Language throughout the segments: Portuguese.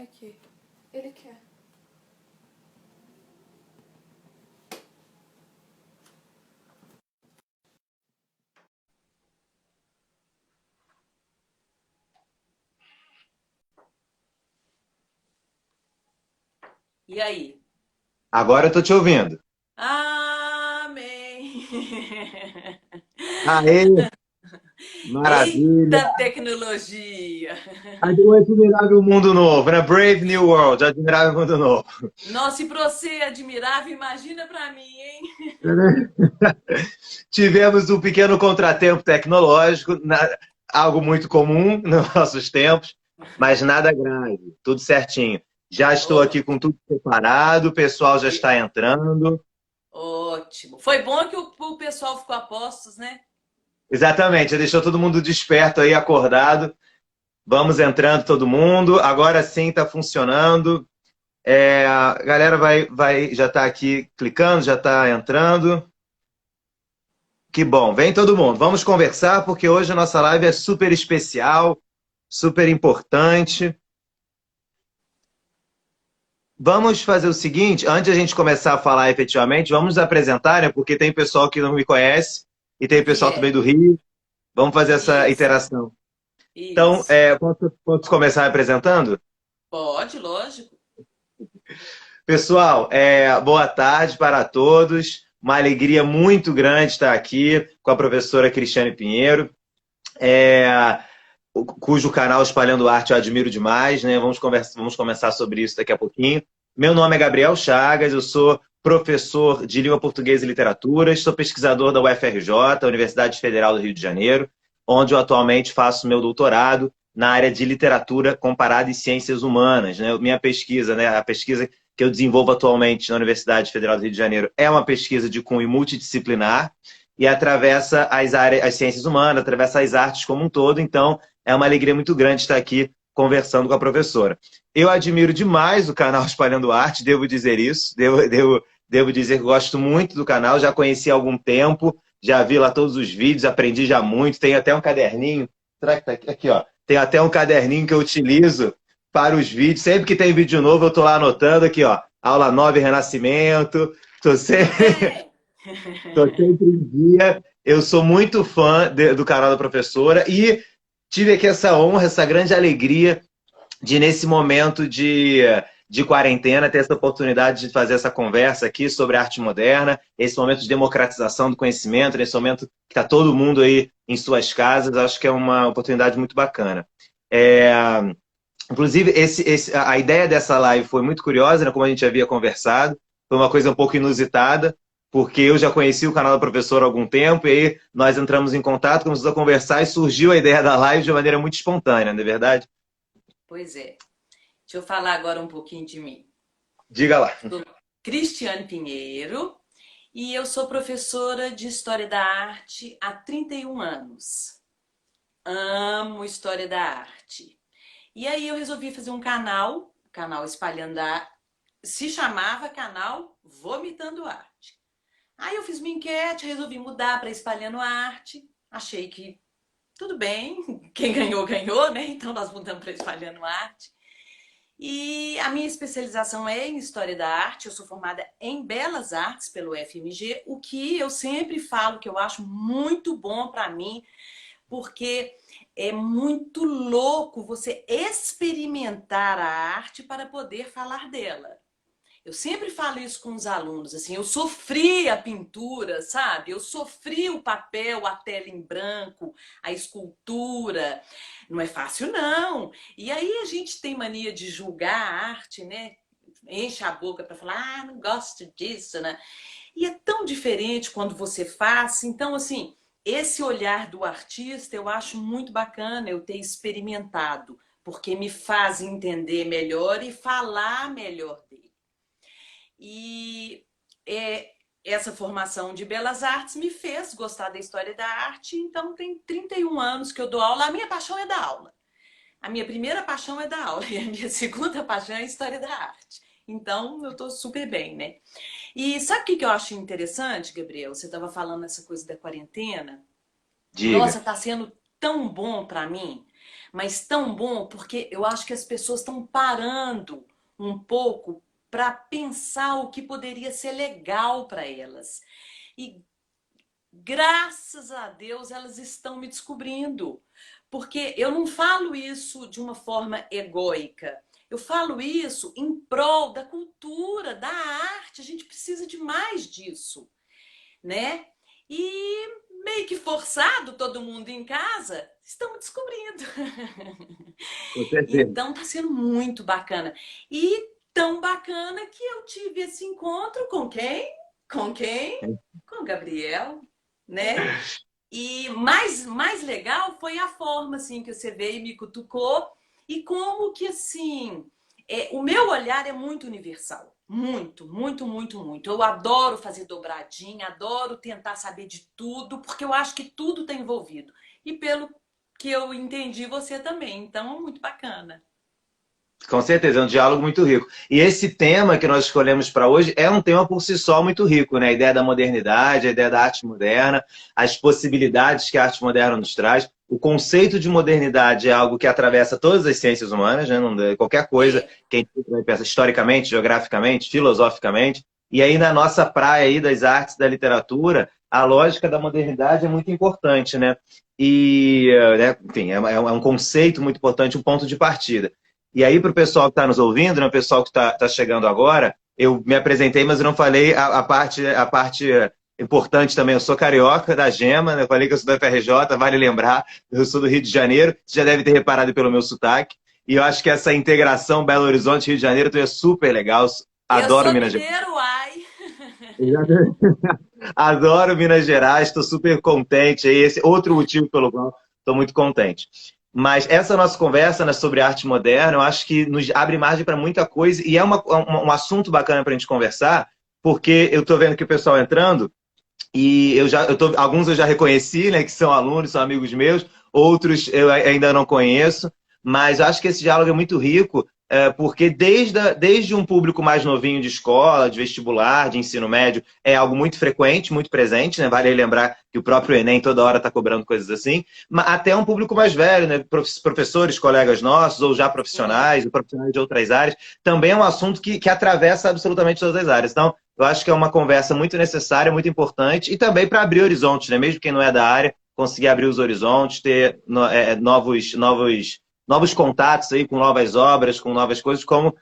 Aqui. Ele quer. E aí? Agora eu tô te ouvindo. Amém! Aê, maravilha. Eita tecnologia! O Admirável Mundo Novo, né? Brave New World, Admirável Mundo Novo. Nossa, e pra você é admirável, imagina pra mim, hein? Tivemos um pequeno contratempo tecnológico, algo muito comum nos nossos tempos, mas nada grave, tudo certinho. Já estou aqui com Ótimo, tudo preparado, o pessoal já e- está entrando. ótimo. Foi bom que o pessoal ficou a postos, né? Exatamente, já deixou todo mundo desperto aí, acordado. Vamos entrando todo mundo. Agora sim está funcionando. A galera já está aqui clicando, já está entrando. Que bom, vem todo mundo. Vamos conversar porque hoje a nossa live é super especial, super importante. Vamos fazer o seguinte, antes de a gente começar a falar efetivamente, vamos nos apresentar, né? Porque tem pessoal que não me conhece e tem E pessoal também é, do Rio. Vamos fazer essa isso, interação. Então, isso. posso começar apresentando? Pode, lógico. Pessoal, boa tarde para todos. Uma alegria muito grande estar aqui com a professora Cristiane Pinheiro, cujo canal Espalhando Arte eu admiro demais, né? Vamos conversar sobre isso daqui a pouquinho. Meu nome é Gabriel Chagas, eu sou professor de língua portuguesa e literatura, sou pesquisador da UFRJ, Universidade Federal do Rio de Janeiro, onde eu atualmente faço meu doutorado na área de literatura comparada e ciências humanas, né? Minha pesquisa, né? A pesquisa que eu desenvolvo atualmente na Universidade Federal do Rio de Janeiro é uma pesquisa de cunho multidisciplinar e atravessa as ciências humanas, atravessa as artes como um todo. Então, é uma alegria muito grande estar aqui conversando com a professora. Eu admiro demais o canal Espalhando Arte, devo dizer isso. Devo dizer que gosto muito do canal, já conheci há algum tempo, já vi lá todos os vídeos, aprendi já muito. Tem até um caderninho. Será que tá aqui? Aqui, ó. Tem até um caderninho que eu utilizo para os vídeos. Sempre que tem vídeo novo, eu estou lá anotando aqui, ó. Aula 9, Renascimento. Estou Tô sempre, bem. tô sempre em dia. Eu sou muito fã do canal da professora e tive aqui essa honra, essa grande alegria de, nesse momento de quarentena, ter essa oportunidade de fazer essa conversa aqui sobre arte moderna, esse momento de democratização do conhecimento, nesse momento que está todo mundo aí em suas casas, acho que é uma oportunidade muito bacana. É, Inclusive, a ideia dessa live foi muito curiosa, né, como a gente havia conversado, foi uma coisa um pouco inusitada, porque eu já conheci o canal da professora há algum tempo, e aí nós entramos em contato, começamos a conversar e surgiu a ideia da live de uma maneira muito espontânea, não é verdade? Pois é. Deixa eu falar agora um pouquinho de mim. Diga lá. Sou Cristiane Pinheiro e eu sou professora de História da Arte há 31 anos. Amo História da Arte. E aí eu resolvi fazer um canal Espalhando a... Se chamava Canal Vomitando Arte. Aí eu fiz minha enquete, resolvi mudar para Espalhando a Arte. Achei que tudo bem, quem ganhou, ganhou, né? Então nós mudamos para Espalhando a Arte. E a minha especialização é em História da Arte, eu sou formada em Belas Artes pelo FMG, o que eu sempre falo que eu acho muito bom para mim, porque é muito louco você experimentar a arte para poder falar dela. Eu sempre falo isso com os alunos, assim, eu sofri a pintura, sabe? Eu sofri o papel, a tela em branco, a escultura. Não é fácil, não. E aí a gente tem mania de julgar a arte, né? Enche a boca para falar, ah, não gosto disso, né? E é tão diferente quando você faz. Então, assim, esse olhar do artista eu acho muito bacana eu ter experimentado, porque me faz entender melhor e falar melhor dele. E é, essa formação de belas artes me fez gostar da história da arte, então tem 31 anos que eu dou aula. A minha paixão é dar aula. A minha primeira paixão é dar aula e a minha segunda paixão é a história da arte. Então eu tô super bem, né? E sabe o que eu acho interessante, Gabriel? Você estava falando essa coisa da quarentena. Diga. Nossa, tá sendo tão bom para mim. Mas tão bom porque eu acho que as pessoas estão parando um pouco para pensar o que poderia ser legal para elas. E graças a Deus elas estão me descobrindo. Porque eu não falo isso de uma forma egóica. Eu falo isso em prol da cultura, da arte. A gente precisa de mais disso, né? E meio que forçado, todo mundo em casa, estão me descobrindo. Com certeza. Então tá sendo muito bacana. E tão bacana que eu tive esse encontro com quem? Com quem? Com o Gabriel, né? E mais legal foi a forma assim que você veio e me cutucou e como que assim, o meu olhar é muito universal. Muito, muito, muito, muito. Eu adoro fazer dobradinha, adoro tentar saber de tudo, porque eu acho que tudo está envolvido. E pelo que eu entendi, você também. Então, muito bacana. Com certeza, é um diálogo muito rico. E esse tema que nós escolhemos para hoje é um tema por si só muito rico, né? A ideia da modernidade, a ideia da arte moderna, as possibilidades que a arte moderna nos traz. O conceito de modernidade é algo que atravessa todas as ciências humanas, né? Qualquer coisa É, que a gente pensa historicamente, geograficamente, filosoficamente. E aí, na nossa praia aí das artes, da literatura, a lógica da modernidade é muito importante, né? E, né, enfim, é um conceito muito importante, um ponto de partida. E aí, para o pessoal que está nos ouvindo, né, o pessoal que está chegando agora, eu me apresentei, mas eu não falei a parte importante também. Eu sou carioca da Gema, né? Eu falei que eu sou da FRJ, vale lembrar, eu sou do Rio de Janeiro, você já deve ter reparado pelo meu sotaque. E eu acho que essa integração Belo Horizonte, Rio de Janeiro, é super legal. eu Adoro sou Minas Gerais. mineiro, ai. Adoro Minas Gerais, estou super contente. Esse é outro motivo pelo qual estou muito contente. Mas essa nossa conversa, né, sobre arte moderna, eu acho que nos abre margem para muita coisa e é um assunto bacana para a gente conversar, porque eu estou vendo que o pessoal entrando e alguns eu já reconheci, né, que são alunos, são amigos meus, outros eu ainda não conheço, mas eu acho que esse diálogo é muito rico, porque desde um público mais novinho de escola, de vestibular, de ensino médio, é algo muito frequente, muito presente, né? Vale lembrar que o próprio Enem toda hora está cobrando coisas assim, mas até um público mais velho, né? Professores, colegas nossos, ou já Sim. profissionais, ou profissionais de outras áreas, também é um assunto que atravessa absolutamente todas as áreas. Então, eu acho que é uma conversa muito necessária, muito importante, e também para abrir horizontes, né? Mesmo quem não é da área, conseguir abrir os horizontes, ter novos contatos aí com novas obras, com novas coisas, como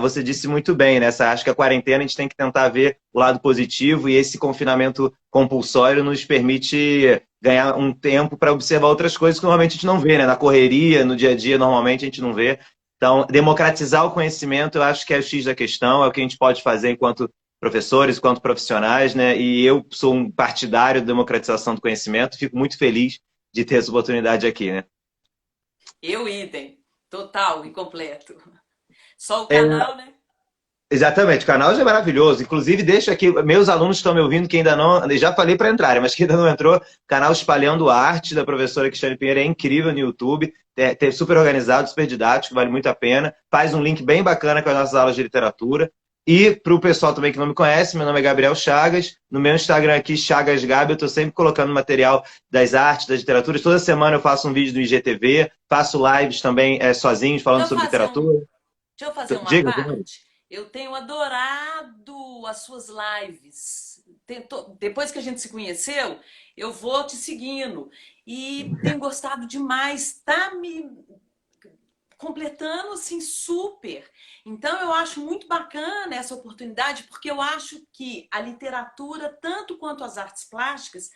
você disse muito bem, né? Acho que a quarentena a gente tem que tentar ver o lado positivo e esse confinamento compulsório nos permite ganhar um tempo para observar outras coisas que normalmente a gente não vê, né? Na correria, no dia a dia, normalmente a gente não vê. Então, democratizar o conhecimento, eu acho que é o X da questão, é o que a gente pode fazer enquanto professores, enquanto profissionais, né? E eu sou um partidário da democratização do conhecimento, fico muito feliz de ter essa oportunidade aqui, né? Eu idem. Total e completo. Só o É, canal, né? exatamente, o canal já é maravilhoso. Inclusive, deixa aqui, meus alunos estão me ouvindo que ainda não, já falei para entrarem, mas que ainda não entrou, canal Espalhando Arte, da professora Cristiane Pinheiro, é incrível no YouTube, é super organizado, super didático, vale muito a pena. Faz um link bem bacana com as nossas aulas de literatura. E para o pessoal também que não me conhece, meu nome é Gabriel Chagas, no meu Instagram aqui, Chagas Gabi, eu estou sempre colocando material das artes, das literaturas. Toda semana eu faço um vídeo do IGTV, faço lives também sozinho, falando Deixa eu sobre fazer um, literatura. deixa eu fazer uma Diga, diga. parte. Eu tenho adorado as suas lives. Depois que a gente se conheceu, eu vou te seguindo. E tenho gostado demais. Tá me completando assim super. Então eu acho muito bacana essa oportunidade, porque eu acho que a literatura, tanto quanto as artes plásticas,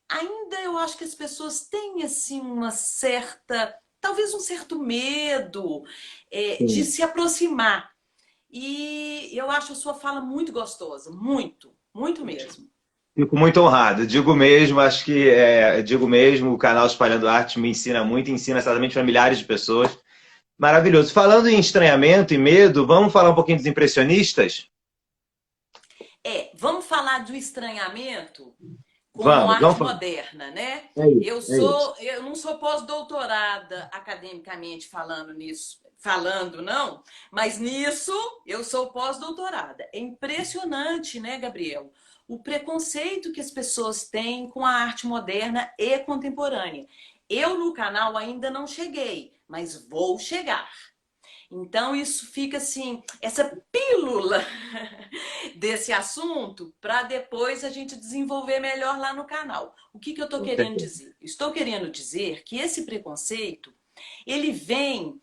ainda eu acho que as pessoas têm assim uma certa, talvez um certo medo de Sim. se aproximar. E eu acho a sua fala muito gostosa, muito, muito mesmo. Fico muito honrado. Digo mesmo, acho que digo mesmo, o canal Espalhando Arte me ensina muito, ensina certamente para milhares de pessoas. Maravilhoso. Falando em estranhamento e medo, vamos falar um pouquinho dos impressionistas? Vamos falar do estranhamento com Vamos arte falar. moderna, né? É isso, é isso. Eu não sou pós-doutorada academicamente falando nisso, falando não, mas nisso eu sou pós-doutorada. É impressionante, né, Gabriel? O preconceito que as pessoas têm com a arte moderna e contemporânea. Eu no canal ainda não cheguei, mas vou chegar. Então isso fica assim, essa pílula desse assunto para depois a gente desenvolver melhor lá no canal. O que eu estou Com querendo certeza. dizer? Estou querendo dizer que esse preconceito, ele vem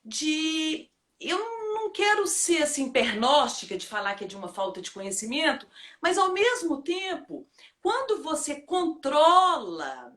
de... Eu não quero ser assim pernóstica de falar que é de uma falta de conhecimento, mas ao mesmo tempo, quando você controla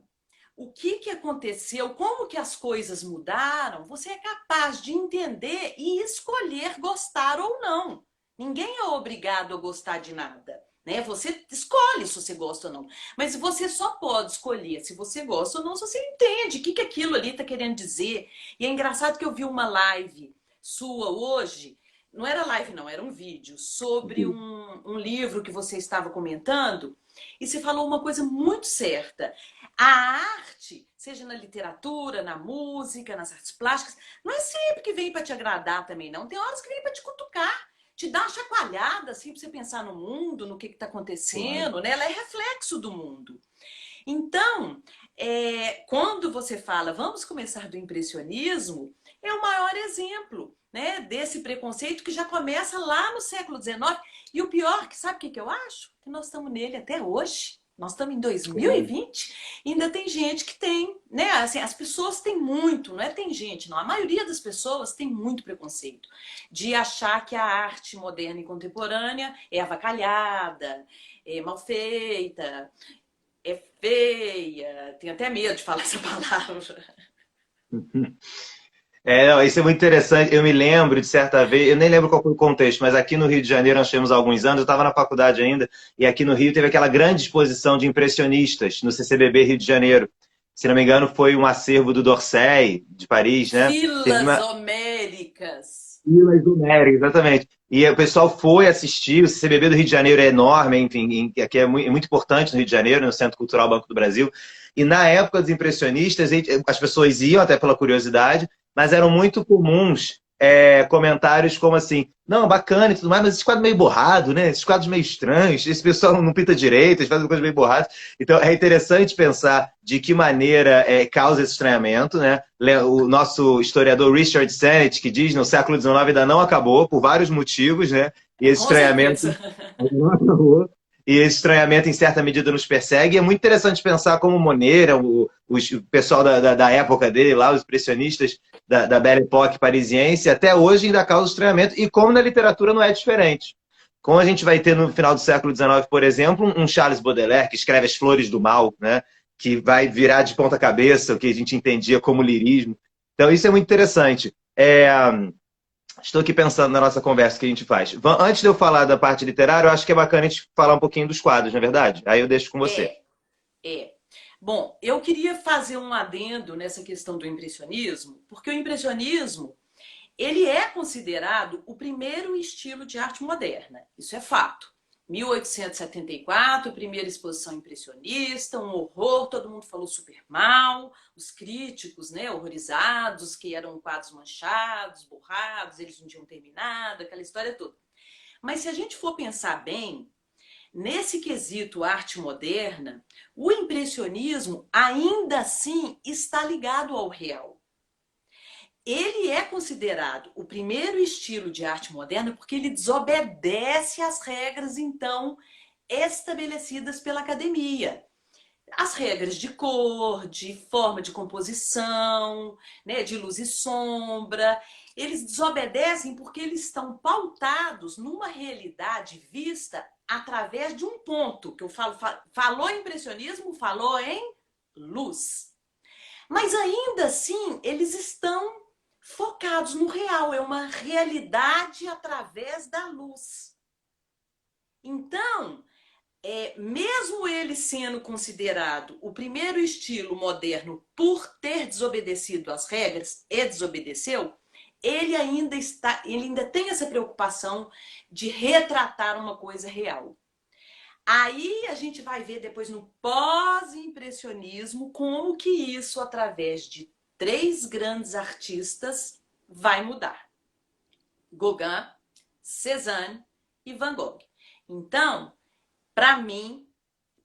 o que aconteceu, como que as coisas mudaram, você é capaz de entender e escolher gostar ou não. Ninguém é obrigado a gostar de nada. Né? Você escolhe se você gosta ou não. Mas você só pode escolher se você gosta ou não, se você entende o que aquilo ali está querendo dizer. E é engraçado que eu vi uma live sua hoje, não era live não, era um vídeo, sobre um livro que você estava comentando, e você falou uma coisa muito certa. A arte, seja na literatura, na música, nas artes plásticas, não é sempre que vem para te agradar também, não. Tem horas que vem para te cutucar, te dar uma chacoalhada, assim, para você pensar no mundo, no que está Claro. acontecendo, né? Ela é reflexo do mundo. Então, quando você fala, vamos começar do impressionismo, é o maior exemplo, né, desse preconceito que já começa lá no século XIX. E o pior, que sabe o que eu acho? Que nós estamos nele até hoje. Nós estamos em É. 2020 e ainda tem gente que tem, né? Assim, as pessoas têm muito, não é tem gente, não. A maioria das pessoas tem muito preconceito de achar que a arte moderna e contemporânea é avacalhada, é mal feita, é feia. Tenho até medo de falar essa palavra. Não, isso é muito interessante. Eu me lembro de certa vez, eu nem lembro qual foi o contexto, mas aqui no Rio de Janeiro nós tivemos alguns anos, eu estava na faculdade ainda, e aqui no Rio teve aquela grande exposição de impressionistas no CCBB Rio de Janeiro. Se não me engano, foi um acervo do d'Orsay, de Paris, né? Teve Filas uma homéricas. Vila Isomérica, exatamente. E o pessoal foi assistir, o CCBB do Rio de Janeiro é enorme, enfim, aqui é muito importante no Rio de Janeiro, no Centro Cultural Banco do Brasil. E na época dos impressionistas, as pessoas iam até pela curiosidade, mas eram muito comuns comentários como assim, não, bacana e tudo mais, mas esse quadro meio borrado, né? Esses quadros meio estranhos, esse pessoal não pinta direito, eles fazem coisas meio borradas. Então é interessante pensar de que maneira causa esse estranhamento, né? O nosso historiador Richard Sennett, que diz que no século XIX ainda não acabou, por vários motivos, né? E esse Com certeza. estranhamento não acabou. E esse estranhamento, em certa medida, nos persegue. E é muito interessante pensar como Monet, o pessoal da época dele, lá, os impressionistas da Belle Époque parisiense, até hoje ainda causa estranhamento. E como na literatura não é diferente. Como a gente vai ter no final do século XIX, por exemplo, um Charles Baudelaire, que escreve As Flores do Mal, né? Que vai virar de ponta cabeça o que a gente entendia como lirismo. Então, isso é muito interessante. Estou aqui pensando na nossa conversa que a gente faz. Antes de eu falar da parte literária, eu acho que é bacana a gente falar um pouquinho dos quadros, não é verdade? Aí eu deixo com você. É, é. Bom, eu queria fazer um adendo nessa questão do impressionismo, porque o impressionismo, ele é considerado o primeiro estilo de arte moderna. Isso é fato. 1874, primeira exposição impressionista, um horror, todo mundo falou super mal, os críticos, né, horrorizados, que eram quadros manchados, borrados, eles não tinham terminado, aquela história toda. Mas se a gente for pensar bem, nesse quesito arte moderna, o impressionismo ainda assim está ligado ao real. Ele é considerado o primeiro estilo de arte moderna porque ele desobedece às regras, então, estabelecidas pela academia. As regras de cor, de forma de composição, né, de luz e sombra. Eles desobedecem porque eles estão pautados numa realidade vista através de um ponto, que eu falo, falou em impressionismo, falou em luz. Mas ainda assim, eles estão focados no real, é uma realidade através da luz. Então, mesmo ele sendo considerado o primeiro estilo moderno por ter desobedecido às regras, e desobedeceu, ele ainda tem essa preocupação de retratar uma coisa real. Aí a gente vai ver depois no pós-impressionismo como que isso, através de três grandes artistas, vai mudar. Gauguin, Cézanne e Van Gogh. Então, para mim,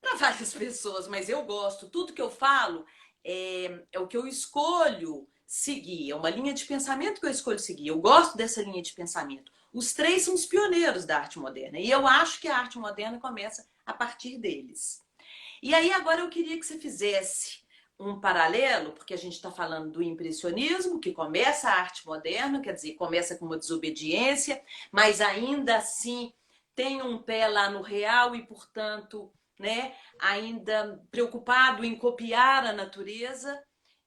para várias pessoas, mas eu gosto, tudo que eu falo é o que eu escolho seguir, é uma linha de pensamento que eu escolho seguir. Eu gosto dessa linha de pensamento. Os três são os pioneiros da arte moderna e eu acho que a arte moderna começa a partir deles. E aí agora eu queria que você fizesse um paralelo, porque a gente está falando do impressionismo, que começa a arte moderna, quer dizer, começa com uma desobediência, mas ainda assim tem um pé lá no real e, portanto, né, ainda preocupado em copiar a natureza,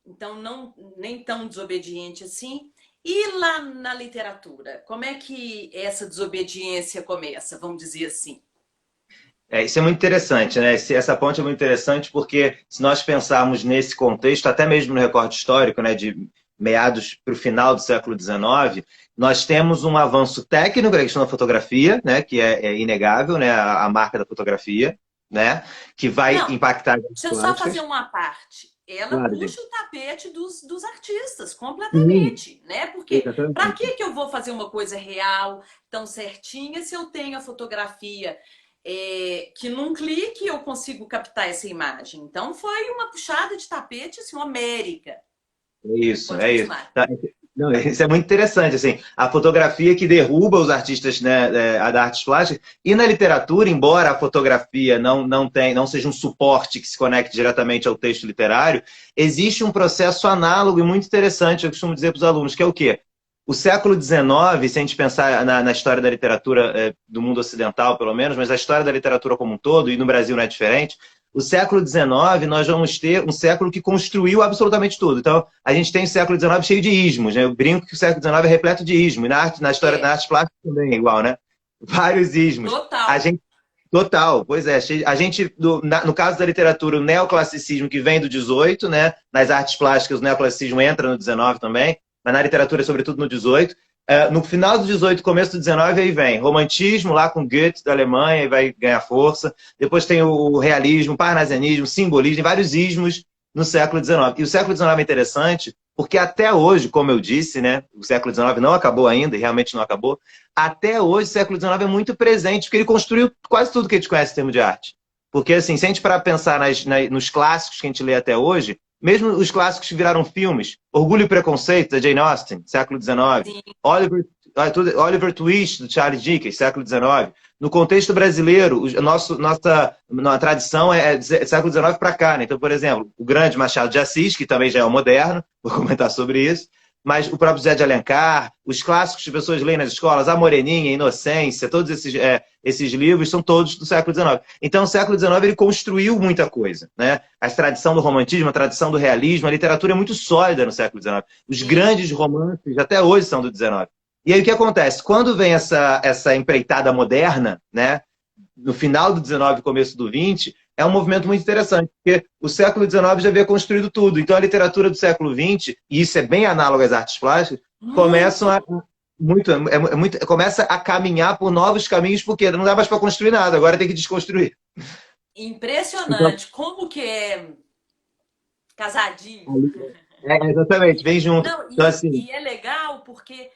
então não nem tão desobediente assim. E lá na literatura, como é que essa desobediência começa, vamos dizer assim? Isso é muito interessante, né? Essa ponte é muito interessante porque se nós pensarmos nesse contexto, até mesmo no recorte histórico, né, de meados para o final do século XIX, nós temos um avanço técnico na questão da fotografia, né, que é inegável, né, a marca da fotografia, né, que vai Não, impactar as deixa eu só fazer plásticas. uma parte. Ela Claro, puxa gente. o tapete dos artistas Sim, completamente, né? Porque para exatamente. que eu vou fazer uma coisa real, tão certinha, se eu tenho a fotografia que num clique eu consigo captar essa imagem? Então foi uma puxada de tapete, assim, homérica. É isso, Pode é isso. continuar. Tá, não, isso é muito interessante, assim, a fotografia que derruba os artistas, né, a da artes plásticas, e na literatura, embora a fotografia não seja um suporte que se conecte diretamente ao texto literário, existe um processo análogo e muito interessante, eu costumo dizer para os alunos, que é o quê? O século XIX, se a gente pensar na história da literatura do mundo ocidental, pelo menos, mas a história da literatura como um todo, e no Brasil não é diferente, o século XIX, nós vamos ter um século que construiu absolutamente tudo. Então, a gente tem o século XIX cheio de ismos, né? Eu brinco que o século XIX é repleto de ismos. E na arte, na história da É, arte plástica também é igual, né? Vários ismos. A total. gente, total, pois é. A gente, no caso da literatura, o neoclassicismo que vem do XVIII, né? Nas artes plásticas, o neoclassicismo entra no XIX também, mas na literatura, sobretudo no XVIII. No final do XVIII, começo do XIX, aí vem romantismo lá com Goethe da Alemanha e vai ganhar força. Depois tem o realismo, parnasianismo, simbolismo, vários ismos no século XIX. E o século XIX é interessante porque até hoje, como eu disse, né, o século XIX não acabou ainda, e realmente não acabou, até hoje o século XIX é muito presente, porque ele construiu quase tudo que a gente conhece em termos de arte. Porque, assim, se a gente parar pra pensar nos clássicos que a gente lê até hoje, mesmo os clássicos que viraram filmes, Orgulho e Preconceito, da Jane Austen, século XIX, Sim, Oliver Twist, do Charles Dickens, século XIX. No contexto brasileiro, nossa tradição é século XIX para cá. Né? Então, por exemplo, o grande Machado de Assis, que também já é o moderno, vou comentar sobre isso, mas o próprio Zé de Alencar, os clássicos que as pessoas leem nas escolas, A Moreninha, Inocência, todos esses livros são todos do século XIX. Então, o século XIX ele construiu muita coisa. Né? A tradição do romantismo, a tradição do realismo, a literatura é muito sólida no século XIX. Os sim. grandes romances até hoje são do XIX. E aí o que acontece? Quando vem essa empreitada moderna, né, no final do XIX e começo do XX, é um movimento muito interessante, porque o século XIX já havia construído tudo. Então a literatura do século XX, e isso é bem análogo às artes plásticas, começam a Muito começa a caminhar por novos caminhos, porque não dá mais para construir nada, agora tem que desconstruir. Então, impressionante. Como que é casadinho. exatamente, vem junto. Não, Então, assim, e é legal porque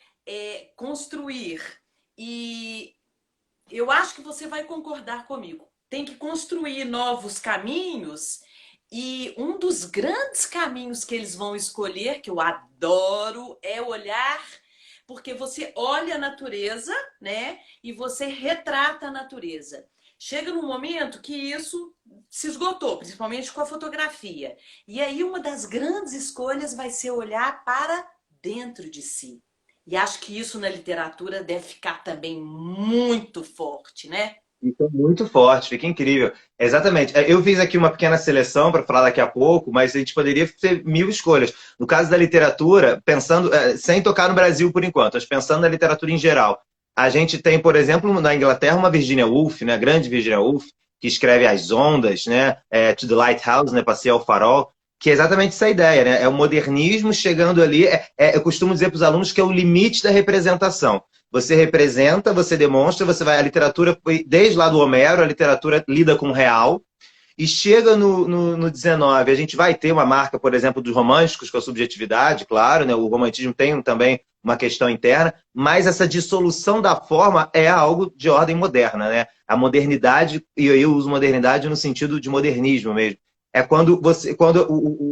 construir. E eu acho que você vai concordar comigo. Tem que construir novos caminhos. E um dos grandes caminhos que eles vão escolher, que eu adoro, é olhar, porque você olha a natureza, né? E você retrata a natureza. Chega num momento que isso se esgotou, principalmente com a fotografia. E aí uma das grandes escolhas vai ser olhar para dentro de si. E acho que isso na literatura deve ficar também muito forte, né? fica muito forte, fica incrível. Exatamente. Eu fiz aqui uma pequena seleção para falar daqui a pouco, mas a gente poderia ter mil escolhas. No caso da literatura, pensando, sem tocar no Brasil por enquanto, mas pensando na literatura em geral, a gente tem, por exemplo, na Inglaterra, uma Virginia Woolf, né, a grande Virginia Woolf, que escreve As Ondas, né, To the Lighthouse, né, Passeio ao Farol, que é exatamente essa ideia, né? É o modernismo chegando ali. Eu costumo dizer para os alunos que é o limite da representação. Você representa, você demonstra, você vai. A literatura, desde lá do Homero, a literatura lida com o real. E chega no 19, a gente vai ter uma marca, por exemplo, dos românticos, com a subjetividade, claro, né? O romantismo tem também uma questão interna, mas essa dissolução da forma é algo de ordem moderna, né? A modernidade, e eu uso modernidade no sentido de modernismo mesmo. É quando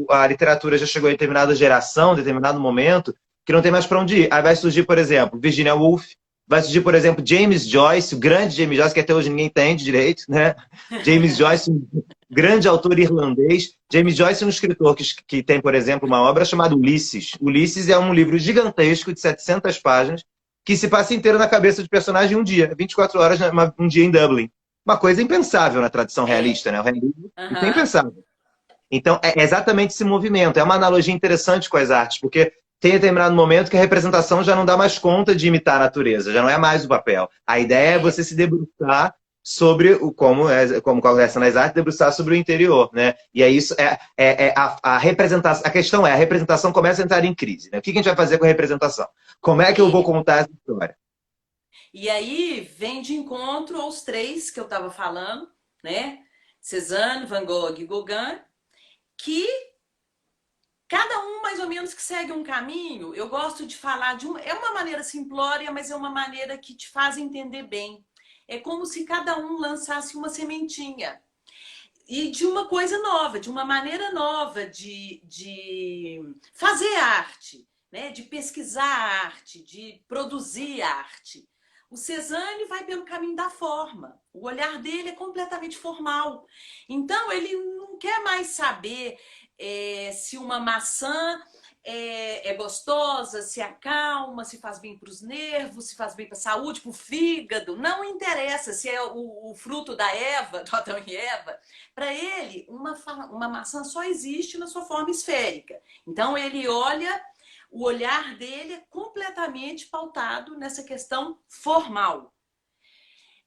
a literatura já chegou em determinada geração, determinado momento, que não tem mais para onde ir. Aí vai surgir, por exemplo, Virginia Woolf, vai surgir, por exemplo, James Joyce, o grande James Joyce, que até hoje ninguém entende direito, né? James Joyce, um grande autor irlandês. James Joyce é um escritor que tem, por exemplo, uma obra chamada Ulisses. Ulisses é um livro gigantesco de 700 páginas que se passa inteiro na cabeça de personagem em um dia, 24 horas, um dia em Dublin. Uma coisa impensável na tradição realista, né? O realismo é impensável. Então, é exatamente esse movimento. É uma analogia interessante com as artes, porque tem determinado momento que a representação já não dá mais conta de imitar a natureza, já não é mais o papel. A ideia é você se debruçar sobre como acontece nas artes, debruçar sobre o interior, né? E é isso, a representação. A questão é, a representação começa a entrar em crise, né? O que a gente vai fazer com a representação? Como é que eu vou contar essa história? E aí vem de encontro aos três que eu estava falando, né? Cézanne, Van Gogh e Gauguin, que cada um mais ou menos que segue um caminho. Eu gosto de falar é uma maneira simplória, mas é uma maneira que te faz entender bem. É como se cada um lançasse uma sementinha. E de uma coisa nova, de uma maneira nova de fazer arte, né? De pesquisar arte, de produzir arte. O Cézanne vai pelo caminho da forma. O olhar dele é completamente formal. Então, ele não quer mais saber se uma maçã é gostosa, se acalma, se faz bem para os nervos, se faz bem para a saúde, para o fígado. Não interessa se é o fruto da Eva, do Adão e Eva. Para ele, uma maçã só existe na sua forma esférica. Então, ele olha... O olhar dele é completamente pautado nessa questão formal.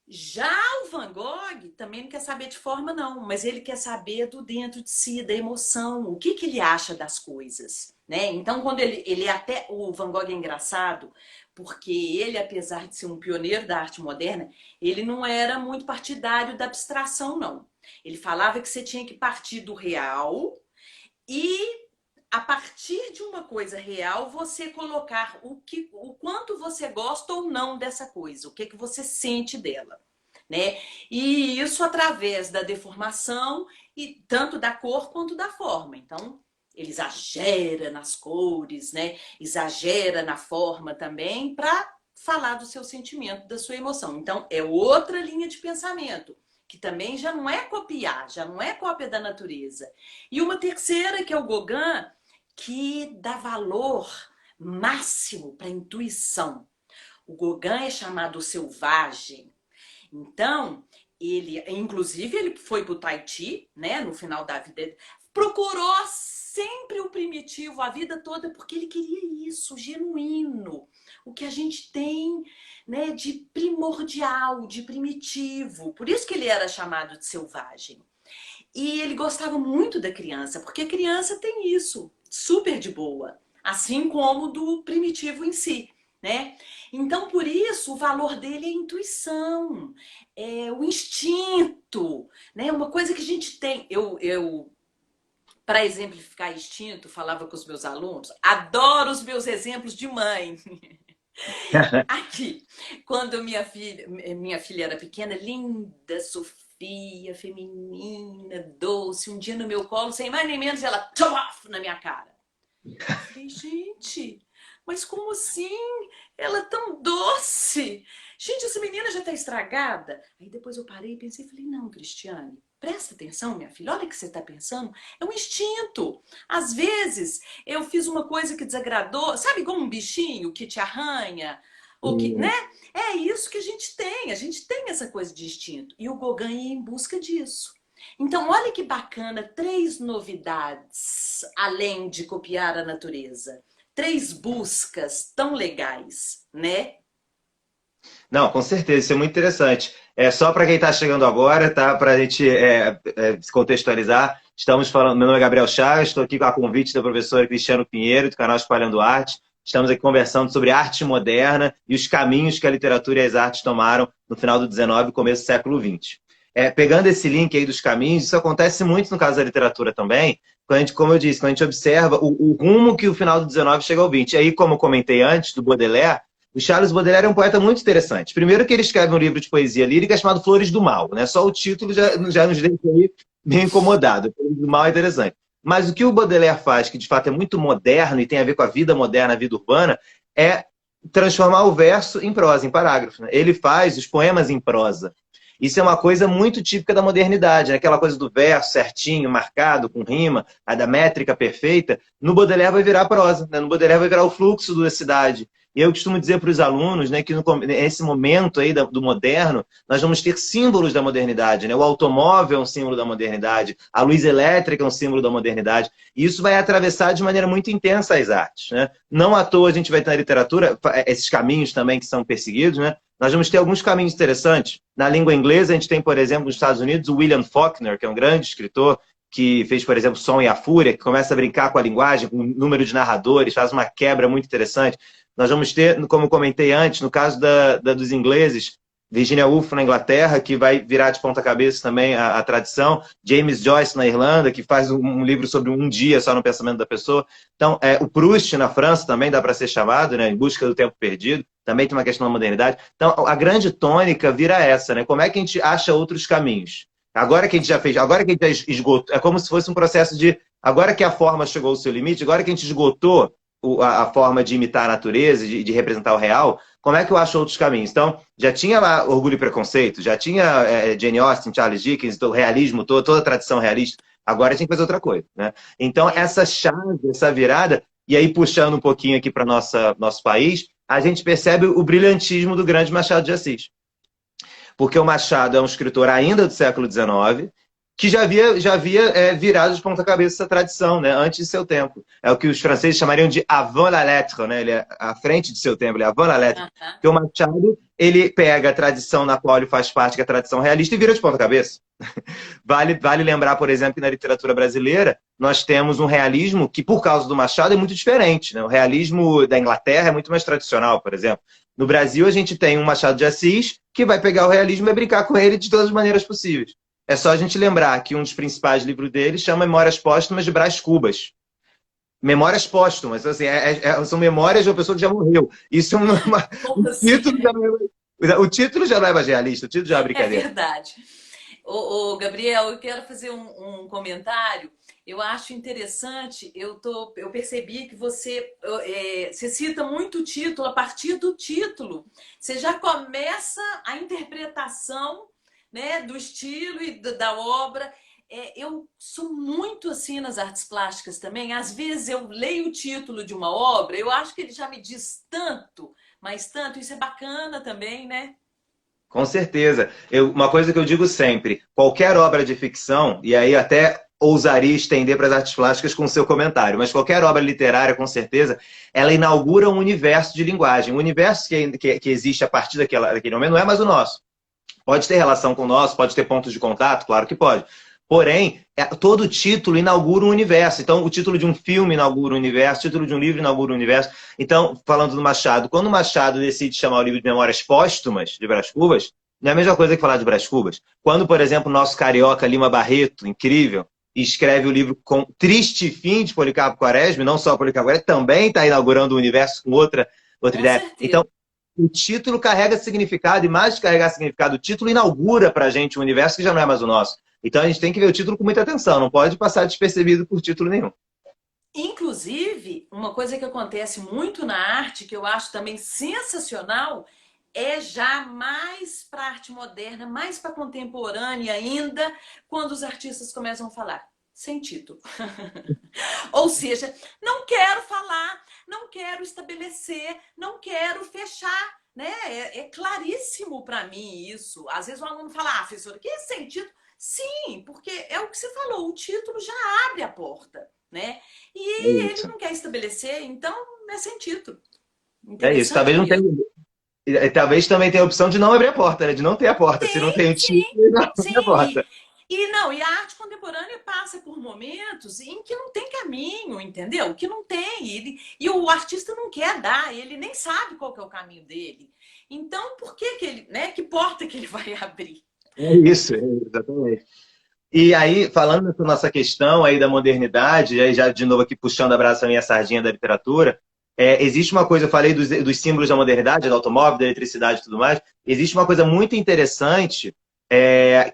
Já o Van Gogh também não quer saber de forma, não, mas ele quer saber do dentro de si, da emoção, o que ele acha das coisas, né? Então, quando o Van Gogh é engraçado, porque ele, apesar de ser um pioneiro da arte moderna, ele não era muito partidário da abstração, não. Ele falava que você tinha que partir do real e a partir de uma coisa real, você colocar o quanto você gosta ou não dessa coisa, o que você sente dela, né? E isso através da deformação, e tanto da cor quanto da forma. Então, ele exagera nas cores, né? Exagera na forma também, para falar do seu sentimento, da sua emoção. Então, é outra linha de pensamento, que também já não é copiar, já não é cópia da natureza. E uma terceira, que é o Gauguin, que dá valor máximo para a intuição. O Gauguin é chamado selvagem. Então, inclusive, ele foi para o Tahiti, né, no final da vida. Procurou sempre o primitivo a vida toda, porque ele queria isso, genuíno. O que a gente tem, né, de primordial, de primitivo. Por isso que ele era chamado de selvagem. E ele gostava muito da criança, porque a criança tem isso, super de boa, assim como do primitivo em si, né? Então, por isso, o valor dele é a intuição, é o instinto, né? Uma coisa que a gente tem. Para exemplificar instinto, falava com os meus alunos, adoro os meus exemplos de mãe. Aqui, quando minha filha era pequena, linda, Sofia, feminina, doce, um dia no meu colo, sem mais nem menos, ela tchof, na minha cara. Eu falei, gente, mas como assim? Ela é tão doce. Gente, essa menina já tá estragada. Aí depois eu parei e pensei, falei, não, Cristiane, presta atenção, minha filha, olha o que você tá pensando. É um instinto. Às vezes, eu fiz uma coisa que desagradou, sabe, igual um bichinho que te arranha, ou que, né? É isso que a gente tem essa coisa de instinto. E o Gauguin ia em busca disso. Então, olha que bacana, 3 novidades, além de copiar a natureza. 3 buscas tão legais, né? Não, com certeza, isso é muito interessante. É só para quem está chegando agora, tá? Para a gente se contextualizar, estamos falando. Meu nome é Gabriel Chagas, estou aqui com a convite da professora Cristiano Pinheiro, do canal Espalhando Arte. Estamos aqui conversando sobre arte moderna e os caminhos que a literatura e as artes tomaram no final do XIX e começo do século XX. Pegando esse link aí dos caminhos, isso acontece muito no caso da literatura também, como eu disse, quando a gente observa o rumo que o final do XIX chega ao XX. E aí, como eu comentei antes, do Baudelaire, o Charles Baudelaire é um poeta muito interessante. Primeiro que ele escreve um livro de poesia lírica chamado Flores do Mal, né? Só o título já nos deixa aí meio incomodado. O mal é interessante. Mas o que o Baudelaire faz, que de fato é muito moderno e tem a ver com a vida moderna, a vida urbana, é transformar o verso em prosa, em parágrafo, né? Ele faz os poemas em prosa. Isso é uma coisa muito típica da modernidade, né? Aquela coisa do verso certinho, marcado, com rima, a da métrica perfeita. No Baudelaire vai virar prosa, né? No Baudelaire vai virar o fluxo da cidade. E eu costumo dizer para os alunos, né, que nesse momento aí do moderno, nós vamos ter símbolos da modernidade, né? O automóvel é um símbolo da modernidade, a luz elétrica é um símbolo da modernidade. E isso vai atravessar de maneira muito intensa as artes, né? Não à toa a gente vai ter na literatura esses caminhos também que são perseguidos, né? Nós vamos ter alguns caminhos interessantes. Na língua inglesa, a gente tem, por exemplo, nos Estados Unidos, o William Faulkner, que é um grande escritor, que fez, por exemplo, Som e a Fúria, que começa a brincar com a linguagem, com o número de narradores, faz uma quebra muito interessante. Nós vamos ter, como eu comentei antes, no caso dos ingleses, Virginia Woolf na Inglaterra, que vai virar de ponta cabeça também a tradição, James Joyce na Irlanda, que faz um livro sobre um dia só no pensamento da pessoa. Então, o Proust na França também dá para ser chamado, né, Em Busca do Tempo Perdido, também tem uma questão da modernidade. Então, a grande tônica vira essa, né? Como é que a gente acha outros caminhos? Agora que a gente já fez, agora que a gente já esgotou, é como se fosse um processo de, agora que a forma chegou ao seu limite, agora que a gente esgotou a forma de imitar a natureza, de representar o real, como é que eu acho outros caminhos? Então, já tinha lá Orgulho e Preconceito, já tinha Jane Austen, Charles Dickens, o realismo, toda a tradição realista. Agora a gente tem que fazer outra coisa, né? Então, essa chave, essa virada, e aí puxando um pouquinho aqui para nosso país, a gente percebe o brilhantismo do grande Machado de Assis. Porque o Machado é um escritor ainda do século XIX, que já havia virado de ponta cabeça essa tradição, né, antes de seu tempo. É o que os franceses chamariam de avant la lettre, né? Ele é à frente de seu tempo, ele é avant la lettre. Porque o Machado, ele pega a tradição na qual ele faz parte, que é a tradição realista, e vira de ponta cabeça. Vale lembrar, por exemplo, que na literatura brasileira nós temos um realismo que, por causa do Machado, é muito diferente, né? O realismo da Inglaterra é muito mais tradicional, por exemplo. No Brasil, a gente tem um Machado de Assis que vai pegar o realismo e brincar com ele de todas as maneiras possíveis. É só a gente lembrar que um dos principais livros dele chama Memórias Póstumas de Brás Cubas. Memórias póstumas, assim, são memórias de uma pessoa que já morreu. Isso é o título já não é mais realista, o título já é brincadeira. É verdade. Gabriel, eu quero fazer um comentário. Eu acho interessante, eu percebi que você cita muito o título, a partir do título. Você já começa a interpretação, né, do estilo e da obra. Eu sou muito assim nas artes plásticas também. Às vezes eu leio o título de uma obra, eu acho que ele já me diz tanto, mas tanto. Isso é bacana também, né? Com certeza. Uma coisa que eu digo sempre, qualquer obra de ficção, e aí até ousaria estender para as artes plásticas com o seu comentário, mas qualquer obra literária, com certeza, ela inaugura um universo de linguagem. Um universo que existe a partir daquele momento não é mais o nosso. Pode ter relação com o nosso, pode ter pontos de contato, claro que pode. Porém, todo título inaugura um universo. Então, o título de um filme inaugura um universo, o título de um livro inaugura um universo. Então, falando do Machado, quando o Machado decide chamar o livro de Memórias Póstumas, de Brás Cubas, não é a mesma coisa que falar de Brás Cubas. Quando, por exemplo, o nosso carioca Lima Barreto, incrível, escreve o livro com Triste Fim de Policarpo Quaresma, não só Policarpo Quaresma, também está inaugurando o universo com outra ideia. Certeza. Então, o título carrega significado, e mais de carregar significado, o título inaugura para a gente um universo que já não é mais o nosso. Então a gente tem que ver o título com muita atenção, não pode passar despercebido por título nenhum. Inclusive, uma coisa que acontece muito na arte, que eu acho também sensacional, é já mais para a arte moderna, mais para a contemporânea ainda, quando os artistas começam a falar sem título. Ou seja, não quero falar, não quero estabelecer, não quero fechar, né? É claríssimo para mim isso. Às vezes o aluno fala, professora, que é sem título? Sim, porque é o que você falou, o título já abre a porta, né? E ele não quer estabelecer, então é sem título. É isso, talvez não tenha. Talvez também tenha a opção de não abrir a porta, né? De não ter a porta. Se não tem o título, não tem a porta. E a arte contemporânea passa por momentos em que não tem caminho, entendeu? Que não tem. E o artista não quer dar, ele nem sabe qual que é o caminho dele. Então, por que ele, né? Que porta que ele vai abrir? É isso, exatamente. E aí, falando nessa nossa questão aí da modernidade, aí já de novo aqui puxando a brasa também a sardinha da literatura, existe uma coisa, eu falei dos símbolos da modernidade, do automóvel, da eletricidade e tudo mais, existe uma coisa muito interessante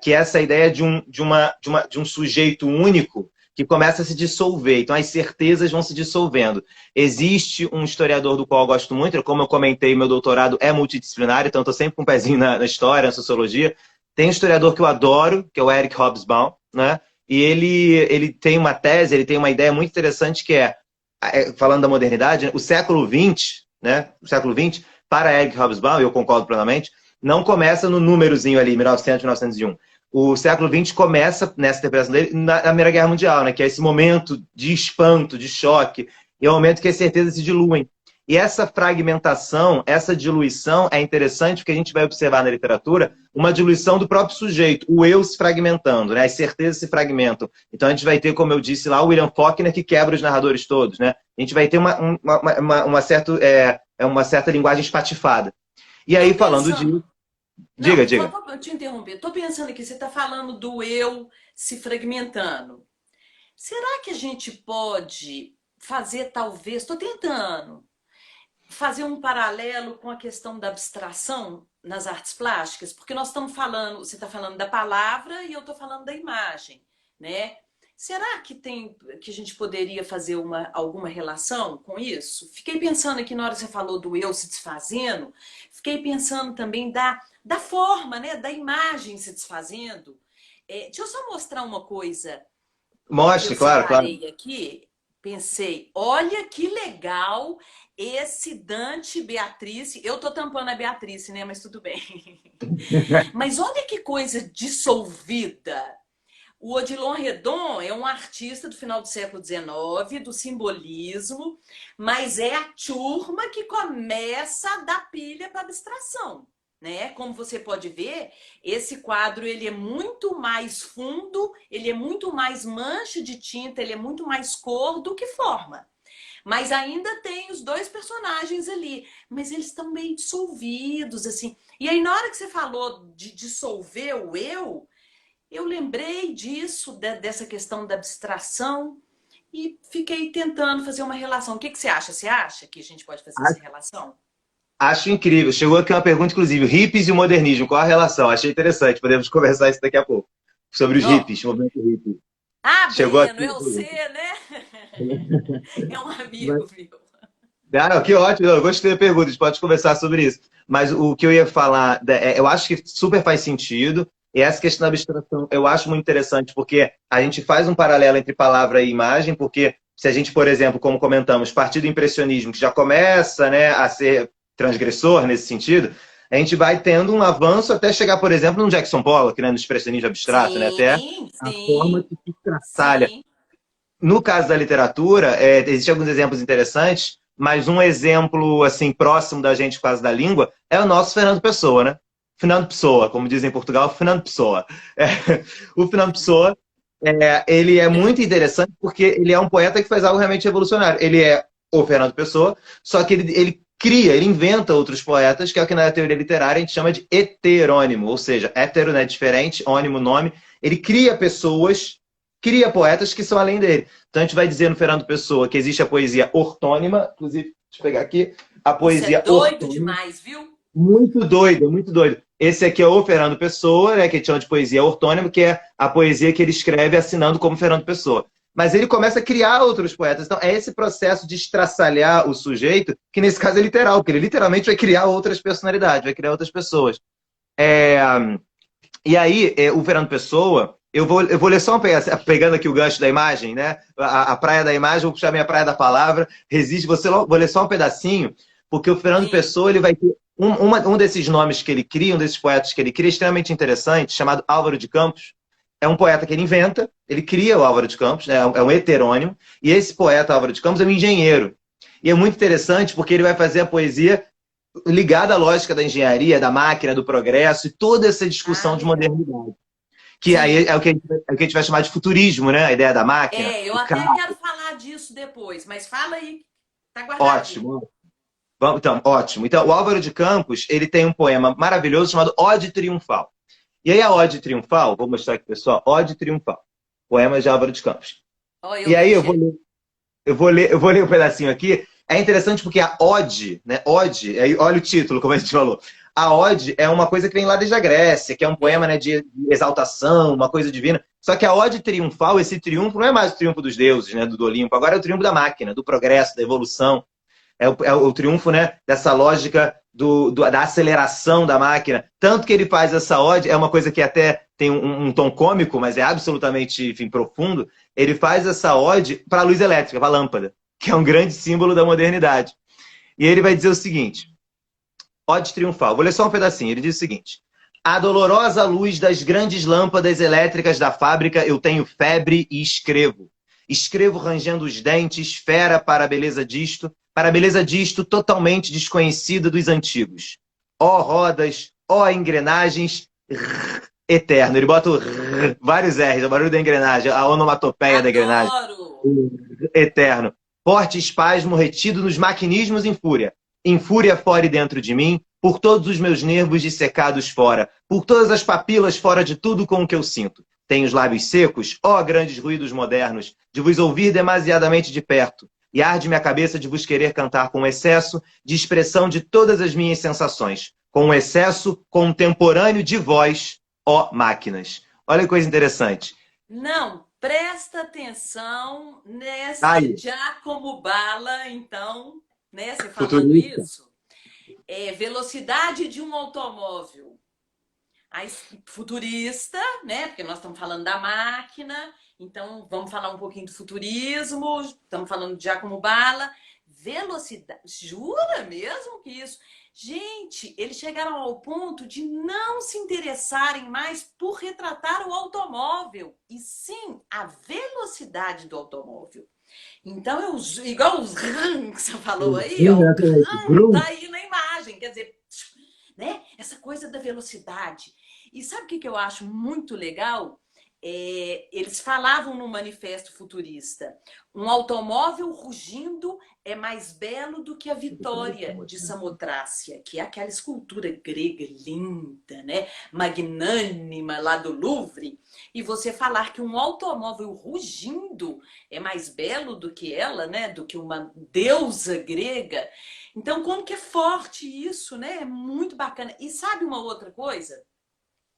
que é essa ideia de um sujeito único que começa a se dissolver. Então, as certezas vão se dissolvendo. Existe um historiador do qual eu gosto muito, como eu comentei, meu doutorado é multidisciplinar, então estou sempre com um pezinho na história, na sociologia. Tem um historiador que eu adoro, que é o Eric Hobsbawm, né? E ele tem uma tese, ele tem uma ideia muito interessante que falando da modernidade, o século XX, né? O século XX, para Eric Hobsbawm, eu concordo plenamente, não começa no númerozinho ali, 1900, 1901. O século XX começa, nessa interpretação dele, na Primeira Guerra Mundial, né? Que é esse momento de espanto, de choque, e é o momento que as certezas se diluem. E essa fragmentação, essa diluição é interessante porque a gente vai observar na literatura uma diluição do próprio sujeito, o eu se fragmentando, né? As certezas se fragmentam. Então a gente vai ter, como eu disse lá, o William Faulkner que quebra os narradores todos, né? A gente vai ter uma certa linguagem espatifada. E aí, falando disso... Não, Diga. só para te interromper. Estou pensando aqui, você está falando do eu se fragmentando. Será que a gente pode fazer, talvez, estou tentando, fazer um paralelo com a questão da abstração nas artes plásticas? Porque nós estamos falando, você está falando da palavra e eu estou falando da imagem, né? Será que a gente poderia fazer alguma relação com isso? Fiquei pensando aqui na hora que você falou do eu se desfazendo, fiquei pensando também da forma, né? Da imagem se desfazendo. Deixa eu só mostrar uma coisa que eu Mostre, claro, claro. separei aqui. Pensei, olha que legal esse Dante Beatrice. Eu tô tampando a Beatrice, né? Mas tudo bem. Mas olha que coisa dissolvida. O Odilon Redon é um artista do final do século XIX, do simbolismo, mas é a turma que começa a dar pilha para abstração, né? Como você pode ver, esse quadro ele é muito mais fundo, ele é muito mais mancha de tinta, ele é muito mais cor do que forma. Mas ainda tem os dois personagens ali, mas eles estão meio dissolvidos, assim. E aí, na hora que você falou de dissolver o eu lembrei disso, dessa questão da abstração, e fiquei tentando fazer uma relação. O que você acha? Você acha que a gente pode fazer essa relação? Acho incrível. Chegou aqui uma pergunta, inclusive, hippies e o modernismo, qual a relação? Achei interessante, podemos conversar isso daqui a pouco. Sobre os hippies, o movimento hippie. Ah, Chegou Breno, aqui. eu sei, né? É um amigo, viu? Ah, que ótimo, eu gostei da pergunta, a gente pode conversar sobre isso. Mas o que eu ia falar, eu acho que super faz sentido, e essa questão da abstração eu acho muito interessante, porque a gente faz um paralelo entre palavra e imagem, porque se a gente, por exemplo, como comentamos, partir do impressionismo, que já começa, né, a ser transgressor nesse sentido, a gente vai tendo um avanço até chegar, por exemplo, no Jackson Pollock, né, no expressionismo abstrato, né, até a forma que se traçalha. Sim. No caso da literatura, existem alguns exemplos interessantes, mas um exemplo assim próximo da gente, por causa da língua, é o nosso Fernando Pessoa, né? Fernando Pessoa, como dizem em Portugal, Fernando Pessoa. O Fernando Pessoa, ele é muito interessante porque ele é um poeta que faz algo realmente revolucionário. Ele é o Fernando Pessoa, só que ele cria, ele inventa outros poetas, que é o que na teoria literária a gente chama de heterônimo, ou seja, hétero, né, diferente, ônimo, nome. Ele cria pessoas, cria poetas que são além dele. Então a gente vai dizer no Fernando Pessoa que existe a poesia ortônima, inclusive, deixa eu pegar aqui, a poesia Isso é doido ortônima. demais, viu? Muito doido, muito doido. Esse aqui é o Fernando Pessoa, né, que a gente chama de poesia ortônima, que é a poesia que ele escreve assinando como Fernando Pessoa. Mas ele começa a criar outros poetas. Então, é esse processo de estraçalhar o sujeito, que nesse caso é literal, porque ele literalmente vai criar outras personalidades, vai criar outras pessoas. E aí, o Fernando Pessoa, eu vou ler só pegando aqui o gancho da imagem, né? A praia da imagem, vou puxar minha praia da palavra, resiste, vou ler só um pedacinho, porque o Fernando Pessoa, ele vai ter um desses nomes que ele cria, um desses poetas que ele cria, extremamente interessante, chamado Álvaro de Campos. É um poeta que ele inventa, ele cria o Álvaro de Campos, né? É um heterônimo, e esse poeta Álvaro de Campos é um engenheiro. E é muito interessante porque ele vai fazer a poesia ligada à lógica da engenharia, da máquina, do progresso, e toda essa discussão de modernidade. Que Sim. aí é o que a gente vai chamar de futurismo, né? A ideia da máquina. Eu até quero falar disso depois, mas fala aí, tá guardadinho. Ótimo. Então, ótimo. Então, o Álvaro de Campos, ele tem um poema maravilhoso chamado Ode Triunfal. E aí a Ode Triunfal, vou mostrar aqui, pessoal, Ode Triunfal, poema de Álvaro de Campos. E aí eu vou ler um pedacinho aqui. É interessante porque a ode, né? Ode, aí olha o título, como a gente falou. a ode é uma coisa que vem lá desde a Grécia, que é um poema, É. né, de exaltação, uma coisa divina. Só que a ode triunfal, esse triunfo não é mais o triunfo dos deuses, né, do Olimpo, agora é o triunfo da máquina, do progresso, da evolução. É o triunfo, né, dessa lógica da aceleração da máquina. Tanto que ele faz essa ode, é uma coisa que até tem um tom cômico, mas é absolutamente, enfim, profundo. Ele faz essa ode para a luz elétrica, para a lâmpada, que é um grande símbolo da modernidade. E ele vai dizer o seguinte: ode triunfal. Vou ler só um pedacinho. Ele diz o seguinte: à dolorosa luz das grandes lâmpadas elétricas da fábrica, eu tenho febre e escrevo. Escrevo rangendo os dentes, fera para a beleza disto totalmente desconhecida dos antigos. Ó rodas, ó engrenagens, eterno. Ele bota vários R's, o barulho da engrenagem, a onomatopeia da engrenagem. Adoro! Eterno. Forte espasmo retido nos maquinismos em fúria fora e dentro de mim, por todos os meus nervos dissecados fora, por todas as papilas fora de tudo com o que eu sinto. Tenho os lábios secos, ó grandes ruídos modernos, de vos ouvir demasiadamente de perto, e arde-me a cabeça de vos querer cantar com excesso de expressão de todas as minhas sensações, com um excesso contemporâneo de voz, ó máquinas. Olha que coisa interessante. Não, presta atenção nesse Aí, Giacomo Balla, então, né? Você falando futurista. isso, velocidade de um automóvel. Aí, futurista, né? Porque nós estamos falando da máquina, então vamos falar um pouquinho do futurismo, estamos falando de Giacomo Balla. Velocidade, jura mesmo que isso? Gente, eles chegaram ao ponto de não se interessarem mais por retratar o automóvel, e sim a velocidade do automóvel. Então, igual os ram que você falou aí, ó, o ram tá aí na imagem, quer dizer, né? Essa coisa da velocidade. E sabe o que eu acho muito legal? Eles falavam no Manifesto Futurista: um automóvel rugindo é mais belo do que a Vitória de Samotrácia, que é aquela escultura grega linda, né? Magnânima lá do Louvre. E você falar que um automóvel rugindo é mais belo do que ela, né? Do que uma deusa grega. Então, como que é forte isso, né? É muito bacana. E sabe uma outra coisa?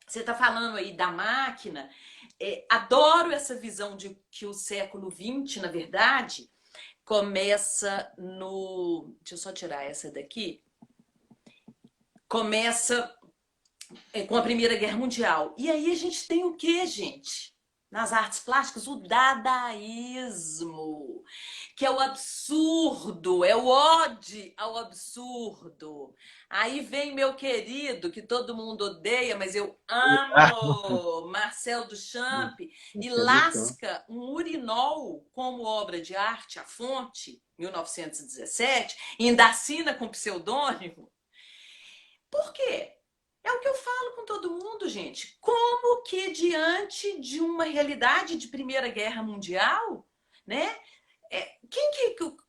Você está falando aí da máquina. Adoro essa visão de que o século XX, na verdade, começa no. Deixa eu só tirar essa daqui. Começa com a Primeira Guerra Mundial. E aí a gente tem o quê, gente? Nas artes plásticas, o dadaísmo, que é o absurdo, é o ode ao absurdo. Aí vem meu querido, que todo mundo odeia, mas eu amo, Marcel Duchamp, e lasca um urinol como obra de arte, a fonte, 1917, e ainda assina com pseudônimo. Por quê? É o que eu falo com todo mundo, gente. Como que diante de uma realidade de Primeira Guerra Mundial, né?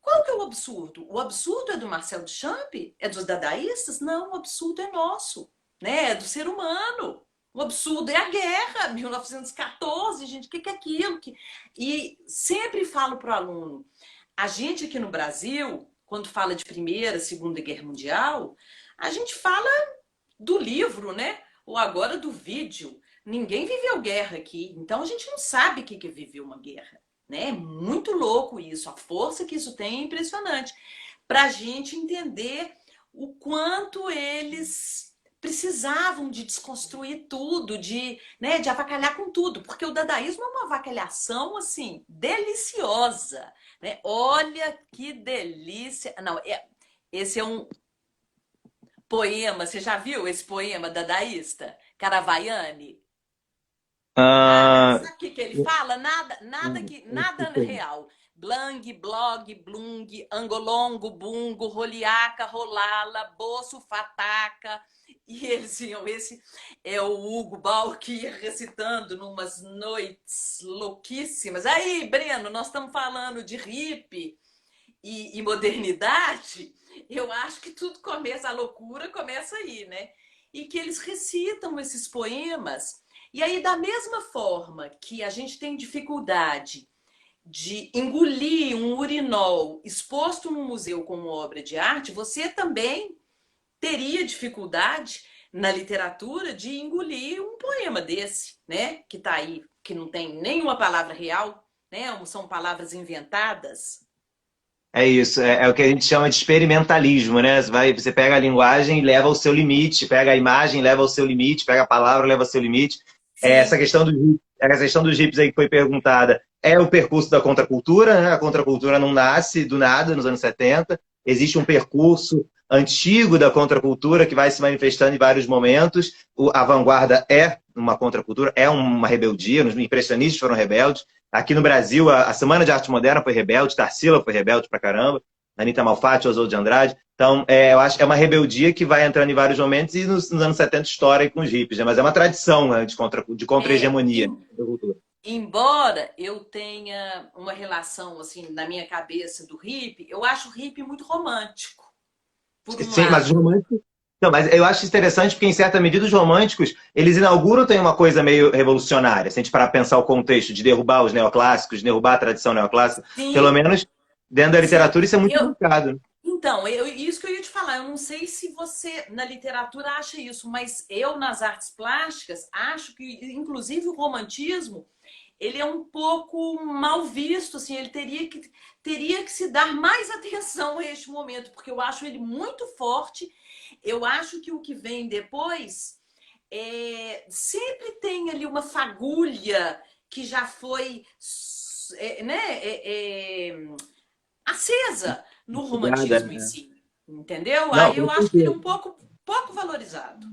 Qual que é o absurdo? O absurdo é do Marcel Duchamp? É dos dadaístas? Não, o absurdo é nosso, né? É do ser humano. O absurdo é a guerra, 1914, gente, o que é aquilo? E sempre falo para o aluno, a gente aqui no Brasil, quando fala de Primeira, Segunda Guerra Mundial, a gente fala do livro, né? Ou agora do vídeo. Ninguém viveu guerra aqui, então a gente não sabe o que é viver uma guerra, né? É muito louco isso, a força que isso tem é impressionante. Para a gente entender o quanto eles precisavam de desconstruir tudo, né, de avacalhar com tudo, porque o dadaísmo é uma avacalhação assim deliciosa, né? Olha que delícia! Não, esse é um poema, você já viu esse poema dadaísta? Caravaiani? Ah, Ah, sabe o que ele fala? Nada real. Blang, blog, blung, angolongo, bungo, roliaca, rolala, boço, fataca. E eles iam, esse é o Hugo Balque recitando numas noites louquíssimas. Aí, Breno, nós estamos falando de hippie e modernidade. Eu acho que tudo começa, a loucura começa aí, né? E que eles recitam esses poemas. E aí, da mesma forma que a gente tem dificuldade de engolir um urinol exposto num museu como obra de arte, você também teria dificuldade na literatura de engolir um poema desse, né? Que tá aí, que não tem nenhuma palavra real, né? São palavras inventadas. É isso, é o que a gente chama de experimentalismo, né? Você pega a linguagem e leva ao seu limite, pega a imagem, leva ao seu limite, pega a palavra, leva ao seu limite. Sim, Essa questão dos hips aí que foi perguntada é o percurso da contracultura, né? A contracultura não nasce do nada nos anos 70. Existe um percurso antigo da contracultura que vai se manifestando em vários momentos. A vanguarda é uma contracultura, é uma rebeldia, os impressionistas foram rebeldes. Aqui no Brasil, a Semana de Arte Moderna foi rebelde, Tarsila foi rebelde pra caramba, Anita Malfatti, Oswald de Andrade. Então, eu acho que é uma rebeldia que vai entrando em vários momentos e nos anos 70 estoura aí com os hippies, né? Mas é uma tradição, né, de é, contra-hegemonia da cultura. embora eu tenha uma relação assim na minha cabeça do hippie, eu acho o hippie muito romântico, por um Sim, mas os lado. românticos. Não, mas eu acho interessante porque, em certa medida, os românticos, eles inauguram tem uma coisa meio revolucionária, se a gente parar para pensar o contexto de derrubar os neoclássicos, de derrubar a tradição neoclássica, pelo Sim, menos dentro da sim. literatura isso é muito Eu, marcado. então, isso que eu ia te falar, eu não sei se você na literatura acha isso, mas eu nas artes plásticas acho que, inclusive, o romantismo ele é um pouco mal visto, assim, ele teria que se dar mais atenção a este momento, porque eu acho ele muito forte. Eu acho que o que vem depois sempre tem ali uma fagulha que já foi né, acesa no Obrigada. romantismo em si, entendeu? Não, Aí com eu acho que ele é certeza. um pouco valorizado.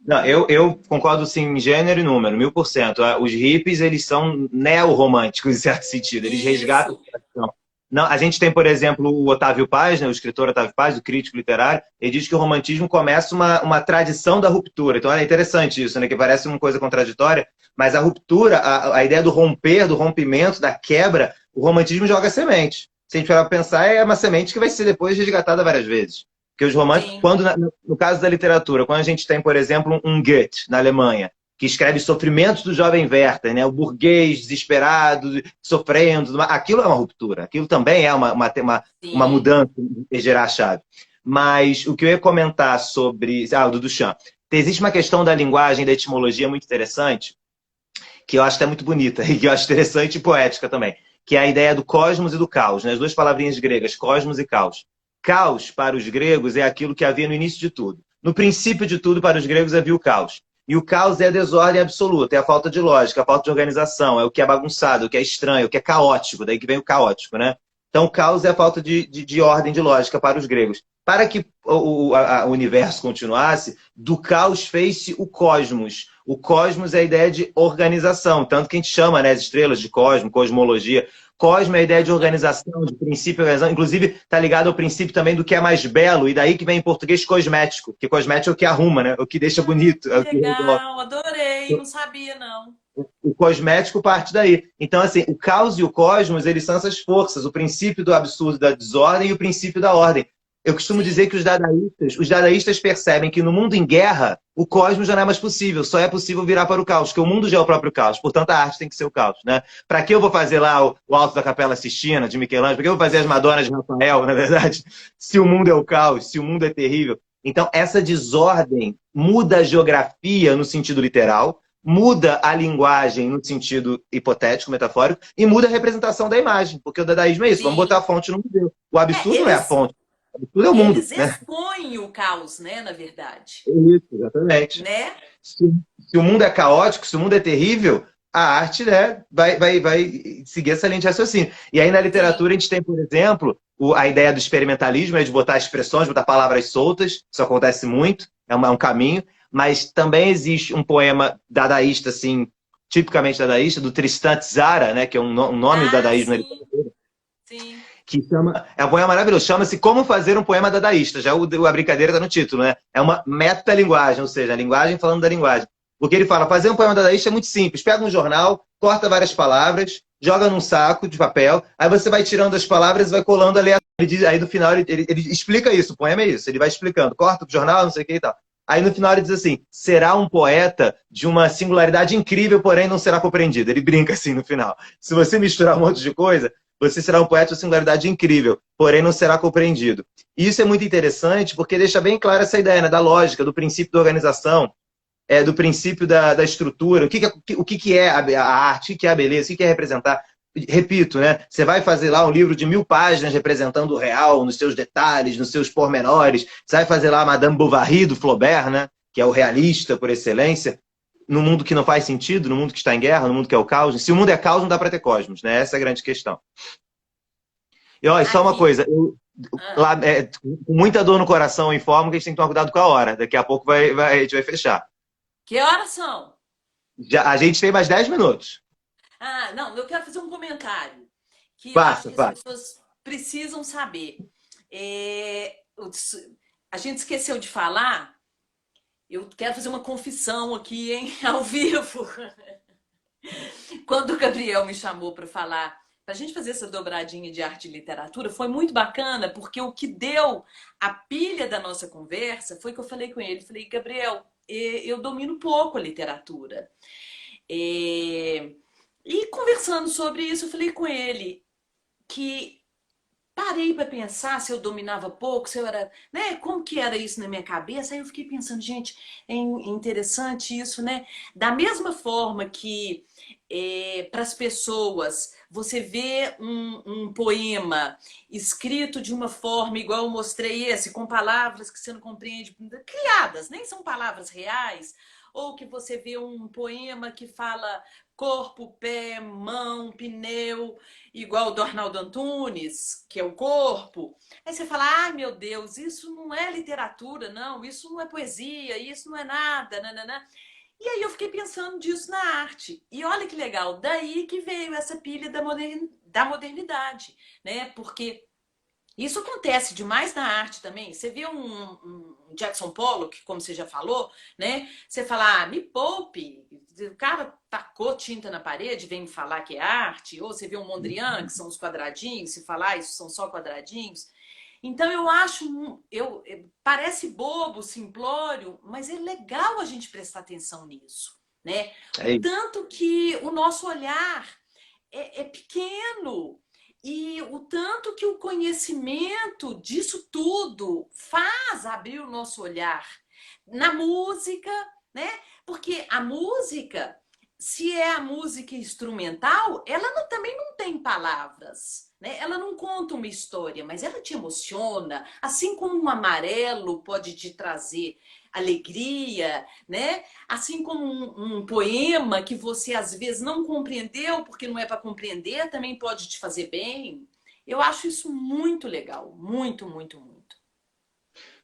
Não, eu concordo sim em gênero e número, 1000%. Os hippies, eles são neo-românticos, em certo sentido. Eles resgatam Isso, a tradição. Não, a gente tem, por exemplo, o Otávio Paz, né, o escritor Otávio Paz, o crítico literário, ele diz que o romantismo começa uma tradição da ruptura. Então é interessante isso, né, que parece uma coisa contraditória, mas a ruptura, a ideia do romper, do rompimento, da quebra, o romantismo joga semente. Se a gente for pensar, é uma semente que vai ser depois resgatada várias vezes. Porque os românticos, sim, quando, no caso da literatura, quando a gente tem, por exemplo, um Goethe, na Alemanha, que escreve Sofrimentos do Jovem Werther, né? O burguês desesperado, sofrendo, aquilo é uma ruptura, aquilo também é uma sim. mudança de gerar a chave. Mas o que eu ia comentar sobre. Do Duchamp. Existe uma questão da linguagem, da etimologia muito interessante, que eu acho que é muito bonita, e que eu acho interessante e poética também, que é a ideia do cosmos e do caos, né? As duas palavrinhas gregas, cosmos e caos. Caos, para os gregos, é aquilo que havia no início de tudo. No princípio de tudo, para os gregos, havia o caos. E o caos é a desordem absoluta, é a falta de lógica, a falta de organização, é o que é bagunçado, o que é estranho, o que é caótico, daí que vem o caótico, né? Então, o caos é a falta de ordem, de lógica para os gregos. Para que o universo continuasse, do caos fez-se o cosmos. O cosmos é a ideia de organização, tanto que a gente chama, né, as estrelas de cosmo, cosmologia. Cosmo é a ideia de organização, de princípio, organização. Inclusive, está ligado ao princípio também do que é mais belo, e daí que vem em português cosmético, porque cosmético é o que arruma, né? O que deixa bonito, é Que o que resolve. legal, adorei, não sabia não. O cosmético parte daí. Então, assim, o caos e o cosmos, eles são essas forças, o princípio do absurdo, da desordem e o princípio da ordem. Eu costumo dizer Sim, que os dadaístas percebem que no mundo em guerra, o cosmos já não é mais possível, só é possível virar para o caos, porque o mundo já é o próprio caos, portanto a arte tem que ser o caos, né? Para que eu vou fazer lá o Alto da Capela Sistina, de Michelangelo? Para que eu vou fazer as Madonas de Rafael, na verdade? Se o mundo é o caos, se o mundo é terrível. Então, essa desordem muda a geografia no sentido literal, muda a linguagem no sentido hipotético, metafórico, e muda a representação da imagem, porque o dadaísmo é isso, vamos botar a sim. fonte no museu. O absurdo não é a Eles, fonte, o absurdo é o mundo, eles né? expõem o caos, né, na verdade, Isso, exatamente. né? Se, se o mundo é caótico, se o mundo é terrível, a arte, né, vai seguir essa linha de raciocínio. E aí na Sim, literatura a gente tem, por exemplo, a ideia do experimentalismo, né, de botar expressões, botar palavras soltas, isso acontece muito, é um caminho, mas também existe um poema dadaísta, assim, tipicamente dadaísta, do Tristan Tzara, né, que é um nome do ah, dadaísmo na sim, literatura, sim, que chama. É um poema maravilhoso, chama-se Como Fazer um Poema Dadaísta. Já a brincadeira está no título, né? É uma metalinguagem, ou seja, a linguagem falando da linguagem. Porque ele fala: fazer um poema dadaísta é muito simples. Pega um jornal, corta várias palavras, joga num saco de papel, aí você vai tirando as palavras e vai colando ali. Aí no final ele explica isso, o poema é isso. Ele vai explicando, corta o jornal, não sei o que e tal. Aí no final ele diz assim: será um poeta de uma singularidade incrível, porém não será compreendido. Ele brinca assim no final. Se você misturar um monte de coisa, você será um poeta de singularidade incrível, porém não será compreendido. E isso é muito interessante porque deixa bem clara essa ideia, né, da lógica, do princípio da organização, do princípio da estrutura, o que é a arte, o que é a beleza, o que é representar. Repito, né? Você vai fazer lá um livro de 1000 páginas representando o real, nos seus detalhes, nos seus pormenores. Você vai fazer lá Madame Bovary, do Flaubert, né? Que é o realista por excelência, no mundo que não faz sentido, no mundo que está em guerra, no mundo que é o caos. Se o mundo é caos, não dá para ter cosmos, né? Essa é a grande questão. E olha, só uma Aqui. coisa, Ah, com muita dor no coração, eu informo que a gente tem que tomar cuidado com a hora. Daqui a pouco a gente vai fechar. que horas são? A gente tem mais 10 minutos. Ah, não, eu quero fazer um comentário que eu acho Passa, que as passa. pessoas precisam saber. A gente esqueceu de falar, eu quero fazer uma confissão aqui, hein, ao vivo. Quando o Gabriel me chamou para falar, para a gente fazer essa dobradinha de arte e literatura, foi muito bacana, porque o que deu a pilha da nossa conversa foi que eu falei com ele, falei, Gabriel, eu domino pouco a literatura. E conversando sobre isso, eu falei com ele que parei para pensar se eu dominava pouco, se eu era, né, como que era isso na minha cabeça. Aí eu fiquei pensando, gente, é interessante isso, né? Da mesma forma que para as pessoas você vê um poema escrito de uma forma igual eu mostrei esse, com palavras que você não compreende, criadas, nem são palavras reais, ou que você vê um poema que fala corpo, pé, mão, pneu, igual o do Arnaldo Antunes, que é o corpo. Aí você fala, ai meu Deus, isso não é literatura, não, isso não é poesia, isso não é nada, nananã. E aí eu fiquei pensando disso na arte. E olha que legal, daí que veio essa pilha da modernidade, né? Porque isso acontece demais na arte também. Você vê um Jackson Pollock, como você já falou, né? Você fala, me poupe. O cara tacou tinta na parede, vem me falar que é arte. Ou você vê um Mondrian, que são os quadradinhos, se falar isso são só quadradinhos. Então eu acho, parece bobo, simplório, mas é legal a gente prestar atenção nisso, né? O É isso. tanto que o nosso olhar é pequeno e o tanto que o conhecimento disso tudo faz abrir o nosso olhar na música, né? Porque a música, se é a música instrumental, ela também não tem palavras, né? Ela não conta uma história, mas ela te emociona, assim como um amarelo pode te trazer alegria, né? Assim como um poema que você às vezes não compreendeu, porque não é para compreender, também pode te fazer bem. Eu acho isso muito legal, muito, muito, muito.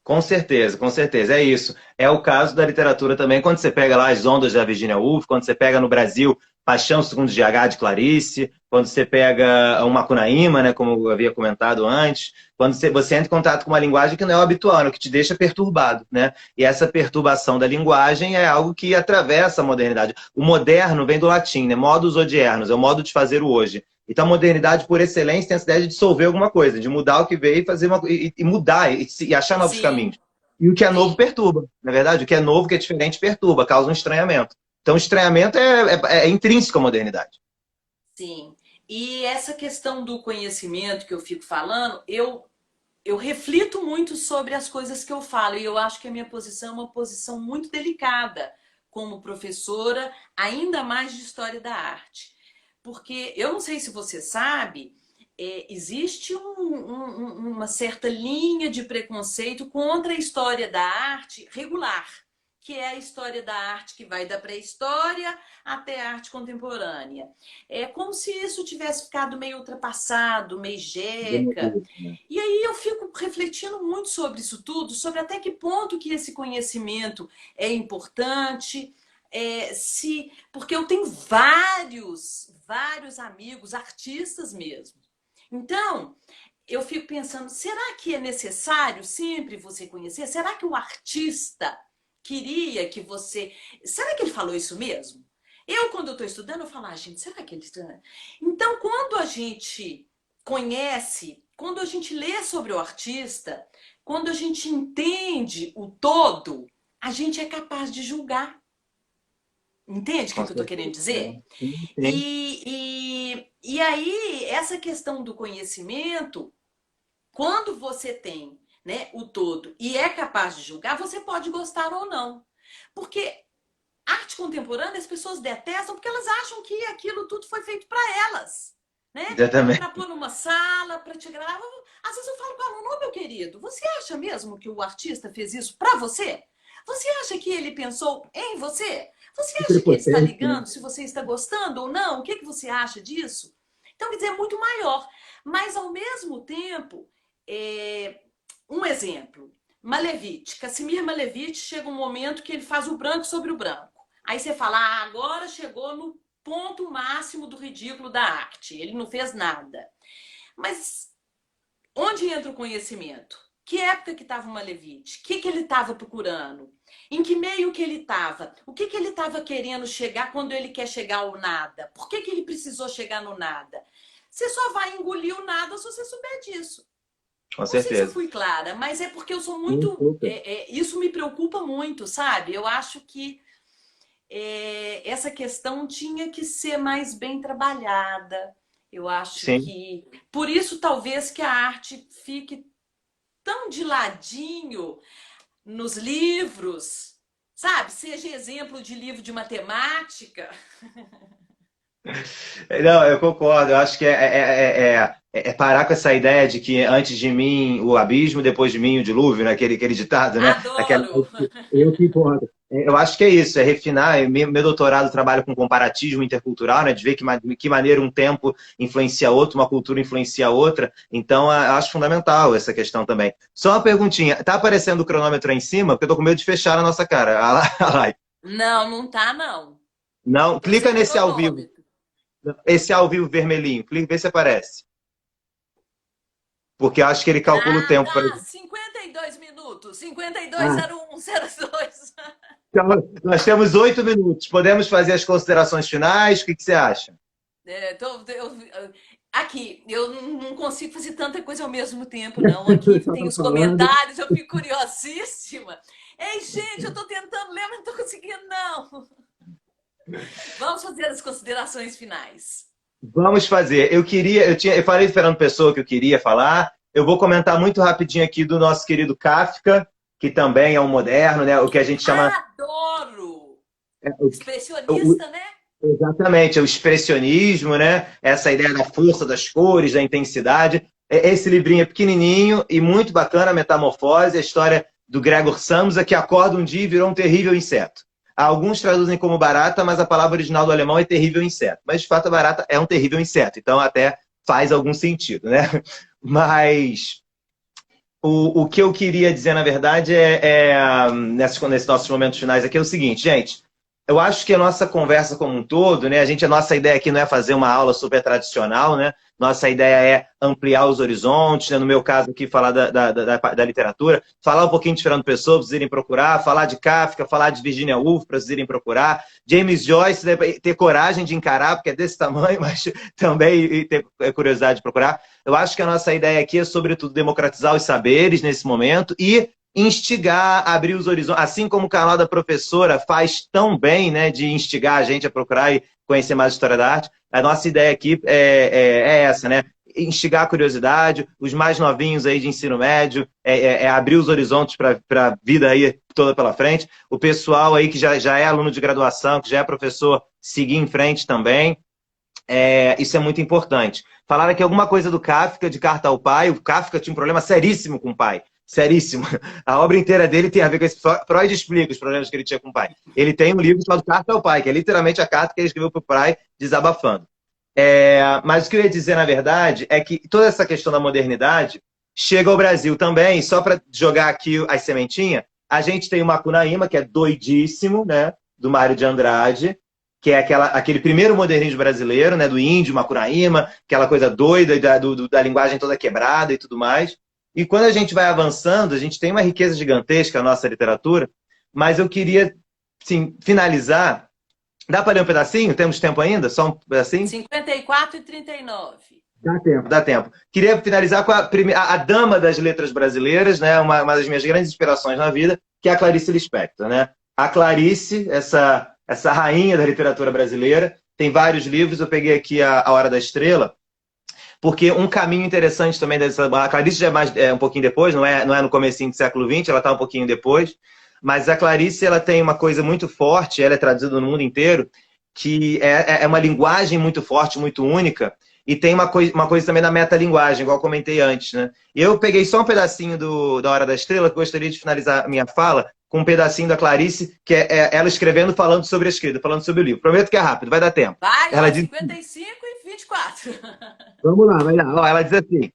Com certeza, com certeza. É isso. É o caso da literatura também. Quando você pega lá as ondas da Virginia Woolf, quando você pega no Brasil Paixão Segundo GH de Clarice, quando você pega o Macunaíma, né, como eu havia comentado antes, quando você entra em contato com uma linguagem que não é o habitual, né, que te deixa perturbado, né? E essa perturbação da linguagem é algo que atravessa a modernidade. O moderno vem do latim, né? Modus odiernos, é o modo de fazer o hoje. Então, a modernidade, por excelência, tem essa ideia de dissolver alguma coisa, de mudar o que veio e fazer e mudar e achar novos Sim, caminhos. E o que é novo sim, perturba, na verdade. O que é novo, o que é diferente, perturba, causa um estranhamento. Então, o estranhamento é intrínseco à modernidade. sim. E essa questão do conhecimento que eu fico falando, eu reflito muito sobre as coisas que eu falo e eu acho que a minha posição é uma posição muito delicada como professora, ainda mais de história da arte. Porque eu não sei se você sabe, existe uma certa linha de preconceito contra a história da arte regular, que é a história da arte que vai da pré-história até a arte contemporânea. É como se isso tivesse ficado meio ultrapassado, meio jeca. E aí eu fico refletindo muito sobre isso tudo, sobre até que ponto que esse conhecimento é importante, porque eu tenho vários amigos, artistas mesmo. Então, eu fico pensando, será que é necessário sempre você conhecer? Será que o artista queria que você... Será que ele falou isso mesmo? Quando eu estou estudando, eu falo, gente, será que ele... Então, quando a gente conhece, quando a gente lê sobre o artista, quando a gente entende o todo, a gente é capaz de julgar. Entende o que Com eu estou querendo certeza. dizer? Sim, sim. E aí, essa questão do conhecimento, quando você tem né, o todo, e é capaz de julgar, você pode gostar ou não. Porque arte contemporânea as pessoas detestam porque elas acham que aquilo tudo foi feito para elas. Né? Para Exatamente. pôr numa sala, para te gravar. Às vezes eu falo para o aluno, "Ô, meu querido, você acha mesmo que o artista fez isso para você? Você acha que ele pensou em você? Você Que acha que ele está prepotente, né? ligando se você está gostando ou não? O que, que você acha disso? Então, quer dizer, é muito maior. Mas, ao mesmo tempo, um exemplo. Malevich, Casimir Malevich, chega um momento que ele faz o branco sobre o branco. Aí você fala, ah, agora chegou no ponto máximo do ridículo da arte. Ele não fez nada. Mas onde entra o conhecimento? Que época que estava o Malevich? O que ele estava procurando? Em que meio que ele estava? O que ele estava querendo chegar quando ele quer chegar ao nada? Por que ele precisou chegar no nada? Você só vai engolir o nada se você souber disso. Com Não sei se eu certeza. fui clara, mas é porque eu sou Sim, muito. super. Isso me preocupa muito, sabe? Eu acho que essa questão tinha que ser mais bem trabalhada. Eu acho Sim. que. Por isso, talvez, que a arte fique tão de ladinho nos livros, sabe? Seja exemplo de livro de matemática. Não, eu concordo. Eu acho que é parar com essa ideia de que antes de mim o abismo, depois de mim o dilúvio, né? Aquele ditado, né? Adoro! Eu concordo. Eu acho que é isso, é refinar. Meu doutorado trabalha com comparatismo intercultural, né? De ver que maneira um tempo influencia outro, uma cultura influencia outra. Então, eu acho fundamental essa questão também. Só uma perguntinha. Tá aparecendo o cronômetro aí em cima? Porque eu tô com medo de fechar na nossa cara. A live. Não, não tá, não. Não, Tô clica sem nesse ao vivo. cronômetro. Esse ao vivo vermelhinho. Clica, vê se aparece. Porque eu acho que ele calcula o Ah, tempo. tá. 52 minutos. Ah, 520102. Então, nós temos 8 minutos. Podemos fazer as considerações finais? O que você acha? Aqui, eu não consigo fazer tanta coisa ao mesmo tempo, não. Aqui só tem tá os falando. comentários, eu fico curiosíssima. Ei, gente, eu tô tentando ler, mas não tô conseguindo, não. Vamos fazer as considerações finais. Vamos fazer. Eu falei do Fernando Pessoa que eu queria falar. Eu vou comentar muito rapidinho aqui do nosso querido Kafka, que também é um moderno, né? O que a gente chama. Adoro! é, o- Expressionista, né? Exatamente, é o expressionismo, né? Essa ideia da força das cores, da intensidade. Esse livrinho é pequenininho e muito bacana, Metamorfose, a história do Gregor Samsa, que acorda um dia e virou um terrível inseto. Alguns traduzem como barata, mas a palavra original do alemão é terrível inseto. Mas, de fato, a barata é um terrível inseto, então até faz algum sentido, né? Mas o que eu queria dizer, na verdade, nesses nossos momentos finais aqui é o seguinte, gente. Eu acho que a nossa conversa como um todo, né? A nossa ideia aqui não é fazer uma aula super tradicional, né? Nossa ideia é ampliar os horizontes, né? No meu caso aqui, falar da literatura, falar um pouquinho de Fernando Pessoa, para vocês irem procurar, falar de Kafka, falar de Virginia Woolf, para vocês irem procurar, James Joyce, né? Ter coragem de encarar, porque é desse tamanho, mas também ter curiosidade de procurar. Eu acho que a nossa ideia aqui é, sobretudo, democratizar os saberes nesse momento e instigar, abrir os horizontes, assim como o canal da professora faz tão bem, né, de instigar a gente a procurar e conhecer mais a história da arte. A nossa ideia aqui é essa, né? Instigar a curiosidade, os mais novinhos aí de ensino médio, abrir os horizontes para a vida aí toda pela frente. O pessoal aí que já é aluno de graduação, que já é professor, seguir em frente também. Isso é muito importante. Falaram aqui alguma coisa do Kafka, de Carta ao Pai. O Kafka tinha um problema seríssimo com o pai. Seríssimo. A obra inteira dele tem a ver com isso. Freud explica os problemas que ele tinha com o pai. Ele tem um livro chamado Carta ao Pai, que é literalmente a carta que ele escreveu para o pai, desabafando. Mas o que eu ia dizer, na verdade, é que toda essa questão da modernidade chega ao Brasil também. Só para jogar aqui as sementinhas, a gente tem o Macunaíma, que é doidíssimo, né? Do Mário de Andrade, que é aquele primeiro modernismo brasileiro, né, do índio, Macunaíma, aquela coisa doida da linguagem toda quebrada e tudo mais. E quando a gente vai avançando, a gente tem uma riqueza gigantesca na nossa literatura, mas eu queria, sim, finalizar. Dá para ler um pedacinho? Temos tempo ainda? Só um pedacinho? 54 e 39. Dá tempo. Dá tempo. Queria finalizar com a dama das letras brasileiras, né, uma das minhas grandes inspirações na vida, que é a Clarice Lispector, né? A Clarice, essa rainha da literatura brasileira, tem vários livros. Eu peguei aqui A Hora da Estrela. porque um caminho interessante também dessa... A Clarice já é mais um pouquinho depois, não é no comecinho do século XX, ela está um pouquinho depois, mas a Clarice ela tem uma coisa muito forte, ela é traduzida no mundo inteiro, que é uma linguagem muito forte, muito única, e tem uma coisa também da metalinguagem, igual eu comentei antes, né? Eu peguei só um pedacinho da Hora da Estrela, que eu gostaria de finalizar a minha fala com um pedacinho da Clarice, que é ela escrevendo, falando sobre a escrita, falando sobre o livro. Prometo que é rápido, vai dar tempo. Vai, Ela ó, diz, 55 e 24. Vamos lá, vai lá. ó, ela diz assim: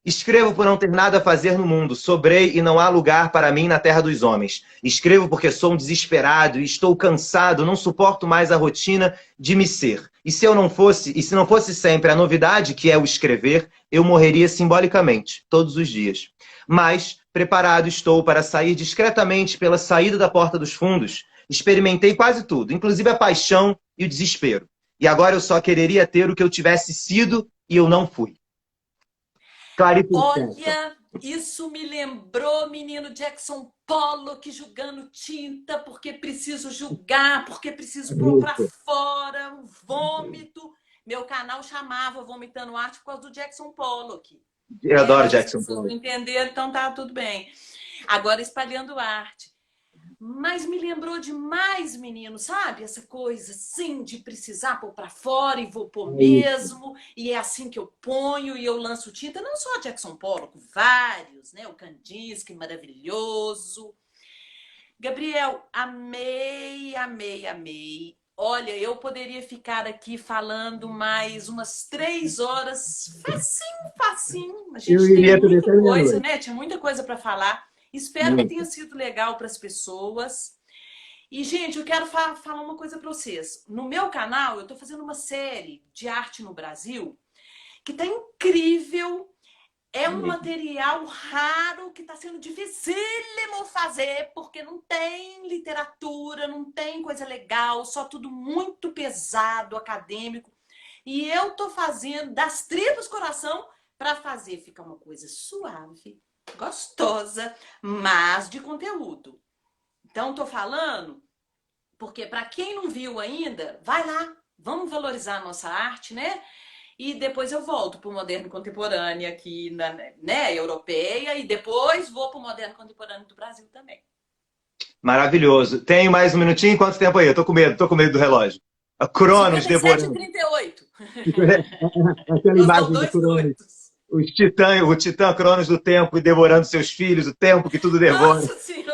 escrevo por não ter nada a fazer no mundo, sobrei e não há lugar para mim na terra dos homens. Escrevo porque sou um desesperado e estou cansado, não suporto mais a rotina de me ser. E se não fosse sempre a novidade que é o escrever, eu morreria simbolicamente, todos os dias. Mas preparado estou para sair discretamente pela saída da porta dos fundos. Experimentei quase tudo, inclusive a paixão e o desespero. E agora eu só quereria ter o que eu tivesse sido e eu não fui. Clarice Lispector. Olha, isso me lembrou, menino Jackson Pollock julgando tinta, porque preciso julgar, porque preciso pôr pra Isso. fora, um vômito. Meu canal chamava Vomitando Arte por causa do Jackson Pollock. Eu adoro Mas as Jackson pessoas não Pollock. entenderam, então tá tudo bem. Agora espalhando arte. Mas me lembrou demais, menino, sabe? Essa coisa, assim, de precisar pôr pra fora e vou pôr mesmo, e é assim que eu ponho e eu lanço tinta. Não só Jackson Pollock, vários, né? O Kandinsky, maravilhoso. Gabriel, amei, amei, amei. Olha, eu poderia ficar aqui falando mais umas 3 horas, facinho, facinho. A gente Eu tem iria também muita até coisa, meia-noite. né? Tinha muita coisa para falar. Espero que tenha sido legal para as pessoas. E, gente, eu quero falar uma coisa para vocês. No meu canal, eu estou fazendo uma série de arte no Brasil que tá incrível. É um material raro que está sendo dificílimo fazer, porque não tem literatura, não tem coisa legal, só tudo muito pesado, acadêmico. E eu tô fazendo das tripas coração para fazer ficar uma coisa suave, gostosa, mas de conteúdo. Então, tô falando porque para quem não viu ainda, vai lá, vamos valorizar a nossa arte, né? E depois eu volto para o moderno contemporâneo aqui, né, europeia, e depois vou para o moderno contemporâneo do Brasil também. Maravilhoso. Tenho mais um minutinho? Quanto tempo aí? Eu tô com medo do relógio. A Cronos 57 e devorando. 38. Aquela Nós damos imagem do 2 Cronos. oitos. O titã Cronos do tempo e devorando seus filhos, o tempo que tudo devora. Nossa Senhora!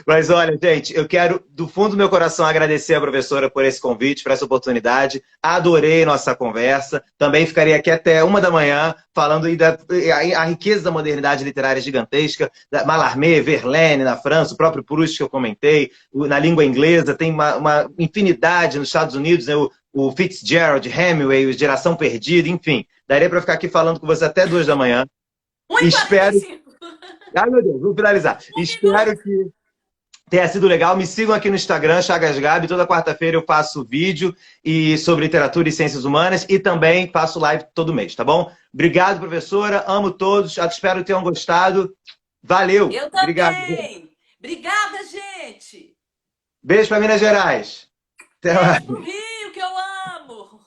Mas olha, gente, eu quero, do fundo do meu coração, agradecer a professora por esse convite, por essa oportunidade. Adorei nossa conversa. Também ficaria aqui até 1 da manhã, falando aí a riqueza da modernidade literária gigantesca, da Mallarmé, Verlaine na França, o próprio Proust que eu comentei, na língua inglesa, tem uma infinidade nos Estados Unidos, né? O Fitzgerald, Hemingway, Geração Perdida, enfim. Daria para ficar aqui falando com você até 2 da manhã. 1h45. Ai, meu Deus, vou finalizar. Espero que tenha sido legal. Me sigam aqui no Instagram, Chagas Gabi. Toda quarta-feira eu faço vídeo sobre literatura e ciências humanas e também faço live todo mês, tá bom? Obrigado, professora. Amo todos. Espero que tenham gostado. Valeu. Eu também. Obrigado. Obrigada, gente. Beijo para Minas Gerais. Até mais. Beijo pro Rio, que eu amo.